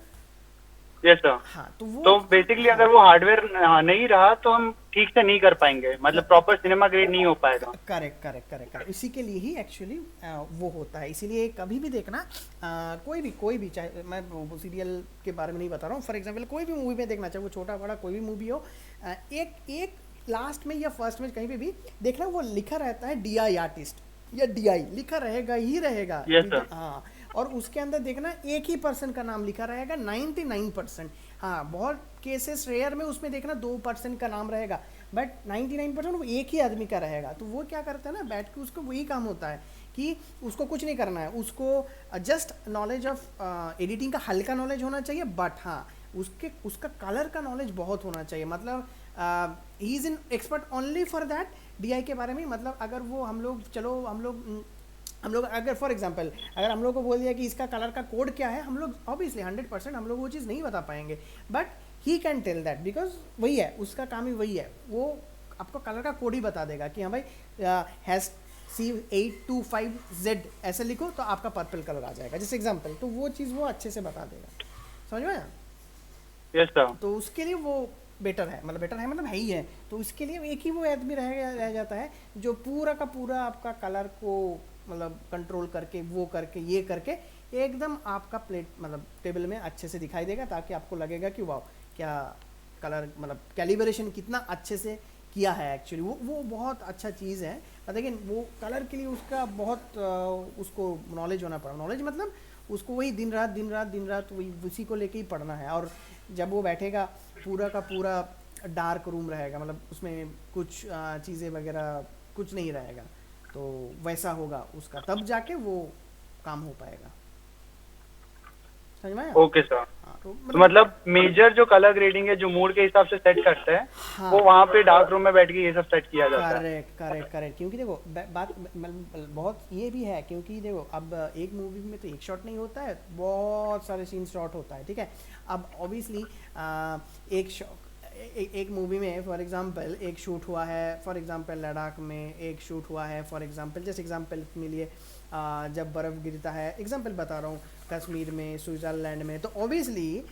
Yes sir. हाँ तो वो, तो बेसिकली हाँ, अगर वो हार्डवेयर नहीं रहा तो हम ठीक से नहीं कर पाएंगे, मतलब प्रॉपर सिनेमा ग्रेड नहीं हो पाएगा। करेक्ट करेक्ट करेक्ट करेक्ट, इसी के लिए ही एक्चुअली वो होता है। इसीलिए कभी भी देखना, कोई भी चाहे मैं सीरियल के बारे में नहीं बता रहा हूँ, फॉर एग्जांपल कोई भी मूवी में देखना, चाहे वो छोटा बड़ा कोई भी मूवी हो, एक एक लास्ट में या फर्स्ट में कहीं भी देखना वो लिखा रहता है DI आर्टिस्ट या DI लिखा रहेगा ही रहेगा। Yes sir. हाँ, और उसके अंदर देखना एक ही पर्सन का नाम लिखा रहेगा 99%। हाँ, बहुत केसेस रेयर में उसमें देखना 2% का नाम रहेगा, बट 99% वो एक ही आदमी का रहेगा। तो वो क्या करता है ना, बैठ के उसको वही काम होता है कि उसको कुछ नहीं करना है, उसको जस्ट नॉलेज ऑफ एडिटिंग का हल्का नॉलेज होना चाहिए, बट हाँ उसका कलर का नॉलेज बहुत होना चाहिए। मतलब he is in expert only for that DI के बारे में। मतलब अगर वो हम लोग अगर फॉर एग्जांपल अगर हम लोग को बोल दिया कि इसका कलर का कोड क्या है, हम लोग ऑब्वियसली 100% हम लोग वो चीज़ नहीं बता पाएंगे, but he can tell that, because वही है, उसका काम ही वही है, वो आपको कलर का कोड ही बता देगा कि हाँ भाई हैज़ C825Z ऐसे लिखो तो आपका पर्पल कलर आ जाएगा, जैसे एग्जांपल। तो वो चीज़ वो अच्छे से बता देगा। समझ में आया? Yes sir. तो उसके लिए वो बेटर है, मतलब है ही है। तो उसके लिए एक ही वो आदमी रह जाता है जो पूरा का पूरा आपका कलर को मतलब कंट्रोल करके वो करके ये करके एकदम आपका प्लेट मतलब टेबल में अच्छे से दिखाई देगा, ताकि आपको लगेगा कि वाह क्या कलर, मतलब कैलिब्रेशन कितना अच्छे से किया है एक्चुअली। वो बहुत अच्छा चीज़ है। लेकिन वो कलर के लिए उसका बहुत उसको नॉलेज होना पड़ा। नॉलेज मतलब उसको वही दिन रात वही उसी को लेके ही पढ़ना है। और जब वो बैठेगा पूरा का पूरा डार्क रूम रहेगा, मतलब उसमें कुछ चीज़ें वगैरह कुछ नहीं रहेगा, तो वैसा होगा उसका, तब जाके वो काम हो पाएगा। समझ में आया? Okay sir. हाँ, तो तो मतलब मेजर जो कलर ग्रेडिंग है जो मूड के हिसाब से सेट करते हैं, हाँ, वो वहाँ पे डार्क रूम में बैठ के ये सब सेट किया जाता है। करेक्ट। क्योंकि देखो बात बहुत ये भी है, क्योंकि देखो अब एक मूवी में तो एक शॉट नहीं होता है, बहुत सारे सीन शॉट होता है, ठीक है। अब ऑब्वियसली एक मूवी में फॉर एग्जांपल एक शूट हुआ है, फॉर एग्जांपल लद्दाख में एक शूट हुआ है, फॉर एग्जांपल जैसे एग्जांपल के लिए जब बर्फ़ गिरता है, एग्जांपल बता रहा हूँ, कश्मीर में, स्विट्ज़रलैंड में, तो ऑब्वियसली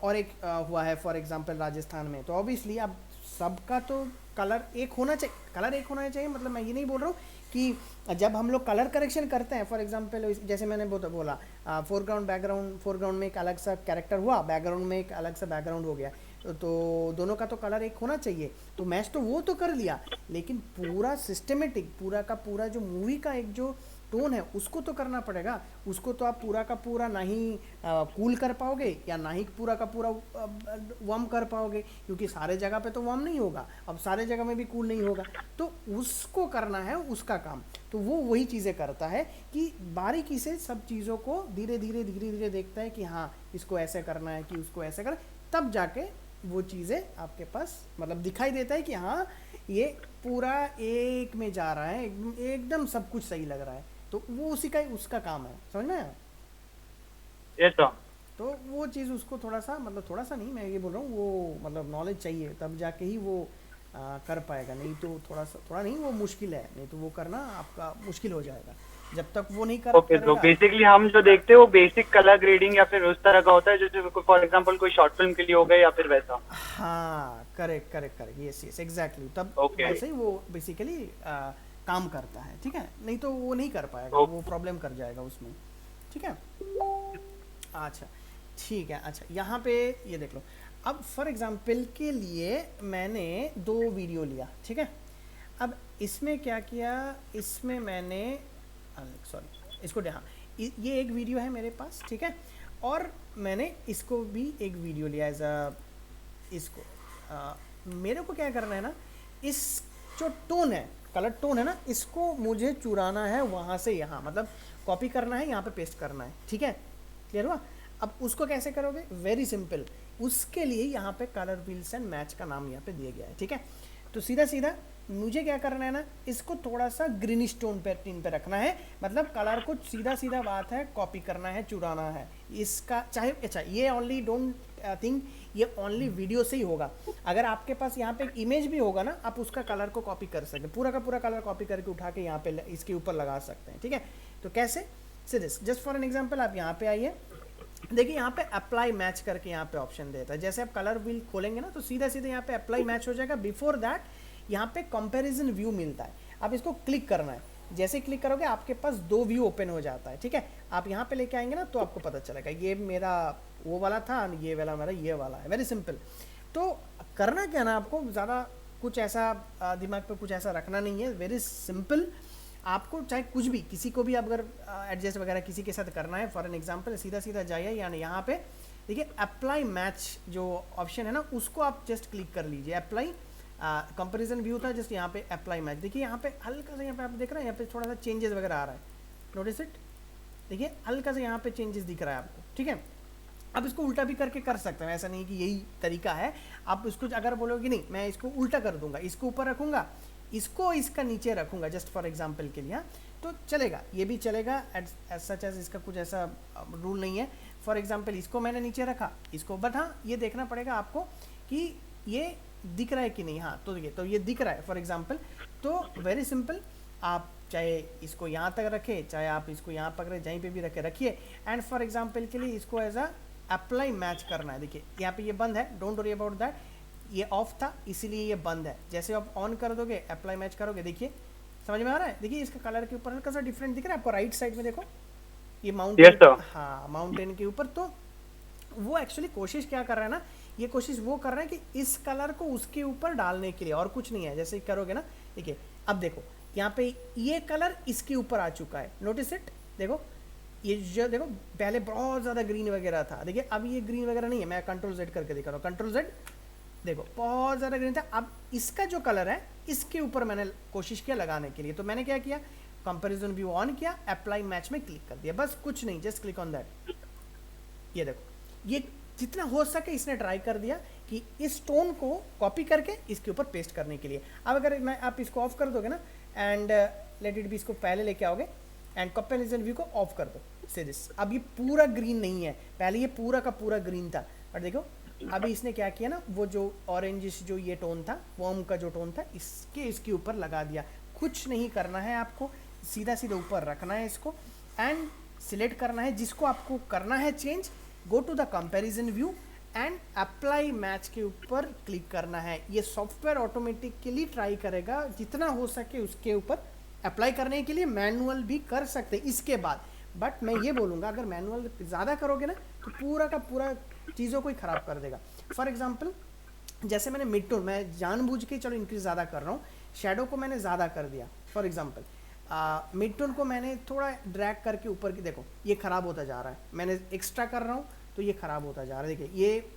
और एक हुआ है फॉर एग्जांपल राजस्थान में। तो ऑब्वियसली अब सबका तो कलर एक होना चाहिए, मतलब मैं ये नहीं बोल रहा हूँ कि जब हम लोग कलर करेक्शन करते हैं, फॉर एग्जांपल जैसे मैंने बोला फोरग्राउंड में एक अलग सा कैरेक्टर हुआ, बैकग्राउंड में एक अलग सा बैकग्राउंड हो गया, तो दोनों का तो कलर एक होना चाहिए। तो मैच तो वो तो कर लिया, लेकिन पूरा सिस्टमेटिक पूरा का पूरा जो मूवी का एक जो टोन है उसको तो करना पड़ेगा। उसको तो आप पूरा का पूरा ना ही कूल कर पाओगे या ना ही पूरा का पूरा वार्म कर पाओगे, क्योंकि सारे जगह पे तो वार्म नहीं होगा, अब सारे जगह में भी कूल नहीं होगा। तो उसको करना है उसका काम। तो वो वही चीज़ें करता है कि बारीकी से सब चीज़ों को धीरे धीरे देखता है कि हाँ इसको ऐसे करना है कि उसको ऐसे कर, तब जाके वो चीज़ें आपके पास मतलब दिखाई देता है कि हाँ ये पूरा एक में जा रहा है, एकदम सब कुछ सही लग रहा है। तो वो उसका काम है। समझ में आया? Yes sir. तो वो चीज़ उसको थोड़ा सा नहीं, मैं ये बोल रहा हूँ, वो मतलब नॉलेज चाहिए, तब जाके ही वो कर पाएगा, नहीं तो थोड़ा नहीं, वो मुश्किल है, नहीं तो वो करना आपका मुश्किल हो जाएगा जब तक वो नहीं ओके, तो बेसिकली हम जो देखते हैं वो बेसिक कलर ग्रेडिंग या फिर उस तरह का होता है, जैसे फॉर एग्जांपल कोई शॉर्ट फिल्म के लिए हो गया या फिर वैसा। हाँ, करेक्ट, यस एग्जैक्टली, तब वैसे ही वो बेसिकली काम करता है, ठीक है। नहीं तो वो नहीं कर पाएगा, वो प्रॉब्लम कर जाएगा उसमें, ठीक है। अच्छा ठीक है, अच्छा यहाँ पे ये देख लो। अब फॉर एग्जांपल के लिए मैंने 2 वीडियो लिया, ठीक है। अब इसमें क्या किया, इसमें मैंने सॉरी इसको हाँ ये एक वीडियो है मेरे पास, ठीक है, और मैंने इसको भी एक वीडियो लिया एज अ इसको मेरे को क्या करना है ना, इस जो टोन है, कलर टोन है ना, इसको मुझे चुराना है वहाँ से यहाँ, मतलब कॉपी करना है, यहाँ पे पेस्ट करना है, ठीक है। क्लियर हुआ? अब उसको कैसे करोगे? वेरी सिंपल, उसके लिए यहाँ पे कलर व्हील्स एंड मैच का नाम यहाँ पे दिया गया है, ठीक है। तो सीधा सीधा मुझे क्या करना है ना, इसको थोड़ा सा ग्रीनिश टोन पे टीन पे रखना है, मतलब कलर को सीधा सीधा बात है कॉपी करना है, चुराना है इसका। चाहे अच्छा ये ओनली डोंट थिंक ये ओनली वीडियो से ही होगा, अगर आपके पास यहाँ पे एक इमेज भी होगा ना, आप उसका कलर को कॉपी कर सकते हैं, पूरा का पूरा कलर कॉपी करके उठा के यहाँ पे इसके ऊपर लगा सकते हैं, ठीक है। तो कैसे? जस्ट फॉर एन एग्जाम्पल आप यहाँ पे आइए, देखिए यहाँ पे अप्लाई मैच करके यहाँ पे ऑप्शन देता है। जैसे आप कलर व्हील खोलेंगे ना, तो सीधा सीधा यहाँ पे अप्लाई मैच हो जाएगा। बिफोर दैट यहाँ पे कंपैरिजन व्यू मिलता है, आप इसको क्लिक करना है। जैसे क्लिक करोगे आपके पास दो व्यू ओपन हो जाता है, ठीक है। आप यहाँ पे लेके आएंगे ना, तो आपको पता चलेगा ये मेरा वो वाला था, ये वाला मेरा ये वाला है। Very simple. तो करना क्या ना, आपको ज़्यादा कुछ ऐसा दिमाग पे कुछ ऐसा रखना नहीं है, वेरी सिंपल। आपको चाहे कुछ भी, किसी को भी अगर एडजस्ट वगैरह किसी के साथ करना है, फॉर एन एग्जांपल सीधा सीधा जाइए, यानी यहाँ पे देखिए अप्लाई मैच जो ऑप्शन है ना, उसको आप जस्ट क्लिक कर लीजिए। अप्लाई कंपैरिजन व्यू था, जस्ट यहाँ पे अप्लाई मैच। देखिए यहाँ पे हल्का सा, यहाँ पे आप देख रहे हैं, यहाँ पे थोड़ा सा चेंजेस वगैरह आ रहा है, नोटिस इट। देखिए हल्का सा यहाँ पे चेंजेस दिख रहा है आपको, ठीक है। अब इसको उल्टा भी करके कर सकते हैं, ऐसा नहीं कि यही तरीका है। आप इसको अगर बोलोगे नहीं मैं इसको उल्टा कर दूंगा, इसको ऊपर रखूंगा, इसको इसका नीचे रखूंगा, जस्ट फॉर एग्जांपल के लिए, तो चलेगा, ये भी चलेगा। एज सच एज इसका कुछ ऐसा रूल नहीं है। फॉर एग्जांपल इसको मैंने नीचे रखा, इसको, बट हाँ ये देखना पड़ेगा आपको कि ये दिख रहा है कि नहीं। हाँ तो ये दिख रहा है फॉर एग्जांपल। तो वेरी सिंपल, आप चाहे इसको यहाँ तक रखें, चाहे आप इसको यहाँ पकड़े, जहीं पे भी रखिए। एंड फॉर एग्जांपल के लिए इसको एज अ अप्लाई मैच करना है। देखिए यहाँ पे ये बंद है, डोंट वरी अबाउट दैट, ये ऑफ था इसीलिए ये बंद है। जैसे आप ऑन कर दोगे, अप्लाई मैच करोगे, देखिए समझ में आ रहा है। देखिए इसका कलर के ऊपर हल्का सा डिफरेंट दिख रहा है आपको, राइट साइड में देखो, ये माउंटेन। हाँ माउंटेन के ऊपर। तो वो एक्चुअली कोशिश क्या कर रहा है ना, ये कोशिश वो कर रहा है कि इस कलर को उसके ऊपर डालने के लिए, और कुछ नहीं है। जैसे करोगे ना, देखिए अब देखो यहाँ पे ये कलर इसके ऊपर आ चुका है, नोटिस इट। देखो ये जो देखो पहले बहुत ज़्यादा ग्रीन वगैरह था, देखिए अब ये ग्रीन वगैरह नहीं है। मैं कंट्रोल जेड करके दिखा रहा हूँ, कंट्रोल जेड, देखो बहुत ज़्यादा ग्रीन था। अब इसका जो कलर है इसके ऊपर मैंने कोशिश किया लगाने के लिए, तो मैंने क्या किया, कंपैरिजन व्यू ऑन किया, अप्लाई मैच में क्लिक कर दिया, बस कुछ नहीं, जस्ट क्लिक ऑन दैट। ये देखो ये जितना हो सके इसने ट्राई कर दिया कि इस टोन को कॉपी करके इसके ऊपर पेस्ट करने के लिए। अब अगर मैं आप इसको ऑफ कर दोगे ना, एंड लेट इट बी, इसको पहले लेके आओगे एंड कंपैरिजन व्यू को ऑफ कर दो सीरियस। अब ये पूरा ग्रीन नहीं है, पहले ये पूरा का पूरा ग्रीन था, बट देखो अभी इसने क्या किया ना, वो जो ऑरेंजिश जो ये टोन था, वॉर्म का जो टोन था, इसके ऊपर लगा दिया। कुछ नहीं करना है आपको, सीधा सीधा ऊपर रखना है इसको, एंड सिलेक्ट करना है जिसको आपको करना है change, go to the comparison view and apply match के ऊपर क्लिक करना है। ये सॉफ्टवेयर ऑटोमेटिकली ट्राई करेगा, जितना हो सके उसके ऊपर अप्लाई करने के लिए मैनुअल भी कर सकते हैं इसके बाद। बट मैं ये बोलूँगा अगर मैनुअल ज़्यादा करोगे ना, तो पूरा का पूरा चीज़ों को ही ख़राब कर देगा। फॉर एग्जांपल जैसे मैंने मिड टोन, मैं जानबूझ के चलो इंक्रीज ज़्यादा कर रहा हूँ, शेडो को मैंने ज़्यादा कर दिया। फॉर एग्जांपल मिड टोन को मैंने थोड़ा ड्रैग करके ऊपर की, देखो ये ख़राब होता जा रहा है। मैंने एक्स्ट्रा कर रहा हूँ तो ये ख़राब होता जा रहा है। देखिए ये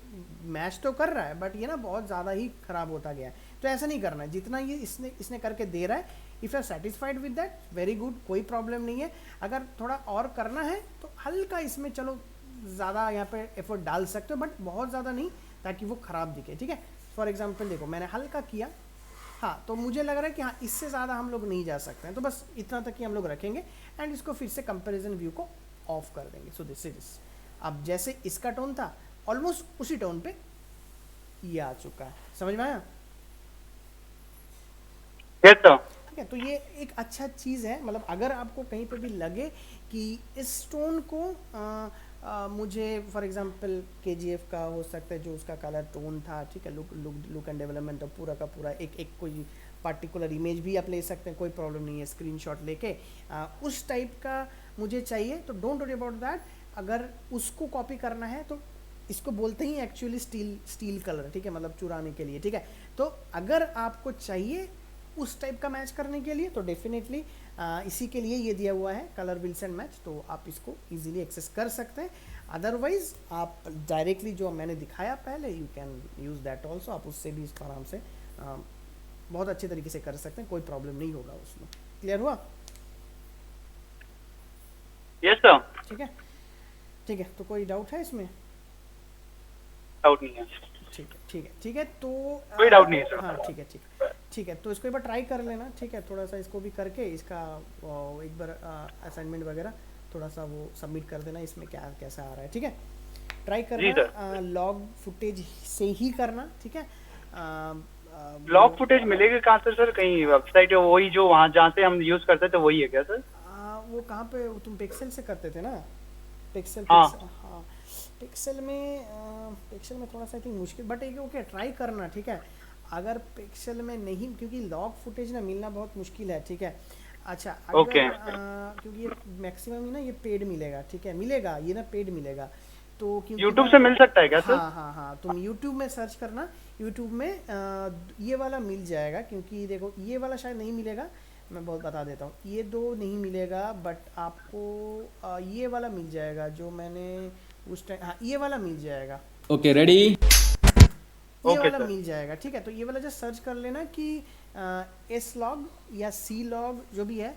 मैच तो कर रहा है, बट ये ना बहुत ज़्यादा ही ख़राब होता गया है। तो ऐसा नहीं करना है, जितना ये इसने करके दे रहा है, if you are satisfied with that very good, कोई प्रॉब्लम नहीं है। अगर थोड़ा और करना है तो हल्का इसमें चलो ज़्यादा यहाँ पे एफर्ट डाल सकते हो, बट बहुत ज़्यादा नहीं, ताकि वो ख़राब दिखे, ठीक है। फॉर एग्जांपल देखो मैंने हल्का किया, हाँ तो मुझे लग रहा है कि हाँ इससे ज़्यादा हम लोग नहीं जा सकते हैं, तो बस इतना तक ही हम लोग रखेंगे एंड इसको फिर से कंपैरिजन व्यू को ऑफ कर देंगे। सो दिस इज, अब जैसे इसका टोन था ऑलमोस्ट उसी टोन पे ये आ चुका है, समझ में आया? ठीक है, तो ये एक अच्छा चीज़ है। मतलब अगर आपको कहीं पे भी लगे कि इस टोन को मुझे फॉर एग्जांपल केजीएफ का हो सकता है जो उसका कलर टोन था, ठीक है, लुक एंड डेवलपमेंट और पूरा का पूरा एक कोई पार्टिकुलर इमेज भी आप ले सकते हैं, कोई प्रॉब्लम नहीं है, स्क्रीनशॉट लेके उस टाइप का मुझे चाहिए, तो डोंट वरी अबाउट दैट। अगर उसको कॉपी करना है तो इसको बोलते ही एक्चुअली स्टील कलर, ठीक है, मतलब चुराने के लिए, ठीक है। तो अगर आपको चाहिए उस टाइप का मैच करने के लिए तो डेफिनेटली इसी के लिए ये दिया हुआ है कलर व्हील्स एंड मैच, तो आप इसको इजीली एक्सेस कर सकते हैं। अदरवाइज आप डायरेक्टली जो मैंने दिखाया पहले, you can use that also, आप उससे भी इसको आराम से बहुत अच्छे तरीके से कर सकते हैं, कोई प्रॉब्लम नहीं होगा उसमें। क्लियर हुआ? Yes sir. ठीक है, ठीक है, तो कोई डाउट है इसमें? डाउट नहीं है, ठीक है तो कोई डाउट नहीं है सर। हाँ ठीक है तो इसको एक बार ट्राई कर लेना, ठीक है, थोड़ा सा इसको भी करके इसका एक बार असाइनमेंट वगैरह थोड़ा सा वो सबमिट कर देना, इसमें क्या कैसा आ रहा है, ठीक है, ट्राई करना, लॉग फुटेज से ही करना, ठीक है। लॉग फुटेज मिलेगी कहाँ से सर? कहीं वेबसाइट है वही जो वहाँ जहाँ से हम यूज करते थे वही है क्या सर? वो कहाँ पे तुम पिक्सल से करते थे ना? पिक्सल हाँ। हाँ, पिक्सल में थोड़ा सा आई थिंक मुश्किल, बट एक ओके ट्राई करना, ठीक है। अगर पिक्सल में नहीं, क्योंकि लॉग फुटेज ना मिलना बहुत मुश्किल है, ठीक है। अच्छा अगर ओके। क्योंकि ये मैक्सिमम ही ना ये पेड मिलेगा, ठीक है, मिलेगा ये ना पेड मिलेगा, तो क्योंकि यूट्यूब से मिल सकता है क्या सर? हाँ तुम यूट्यूब में सर्च करना, यूट्यूब में ये वाला मिल जाएगा, क्योंकि देखो ये वाला शायद नहीं मिलेगा, मैं बहुत बता देता हूँ, ये दो नहीं मिलेगा, बट आपको ये वाला मिल जाएगा जो मैंने उस टाइम, हाँ ये वाला मिल जाएगा। ओके रेडी, ये वाला मिल जाएगा, ठीक है। तो ये वाला जस्ट सर्च कर लेना कि एस लॉग या सी लॉग जो भी है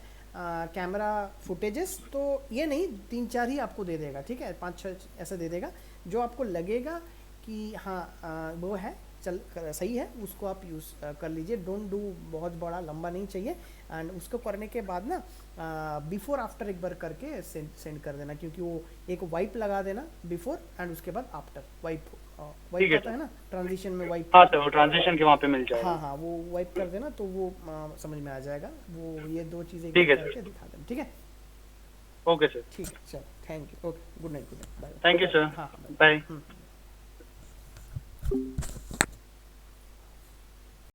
कैमरा फुटेजेस, तो ये नहीं 3-4 ही आपको दे देगा, ठीक है, 5-6 ऐसा दे देगा, जो आपको लगेगा कि हाँ वो है सही है, उसको आप यूज़ कर लीजिए। डोंट डू बहुत बड़ा लंबा नहीं चाहिए, एंड उसको करने के बाद ना बिफोर आफ्टर एक बार करके सेंड कर देना, क्योंकि वो एक वाइप लगा देना बिफोर एंड उसके बाद आफ्टर वाइप होता है ना ट्रांजिशन में वाइप। हाँ सर, वो ट्रांजिशन के वहाँ पे मिल जाएगा। हाँ वो वाइप कर देना, तो वो समझ में आ जाएगा, वो ये दो चीज़ें ठीक है करके दिखा देना, ठीक है। ओके सर, ठीक है, चलो thank you, okay, good night, bye. Thank you sir, हाँ बाय।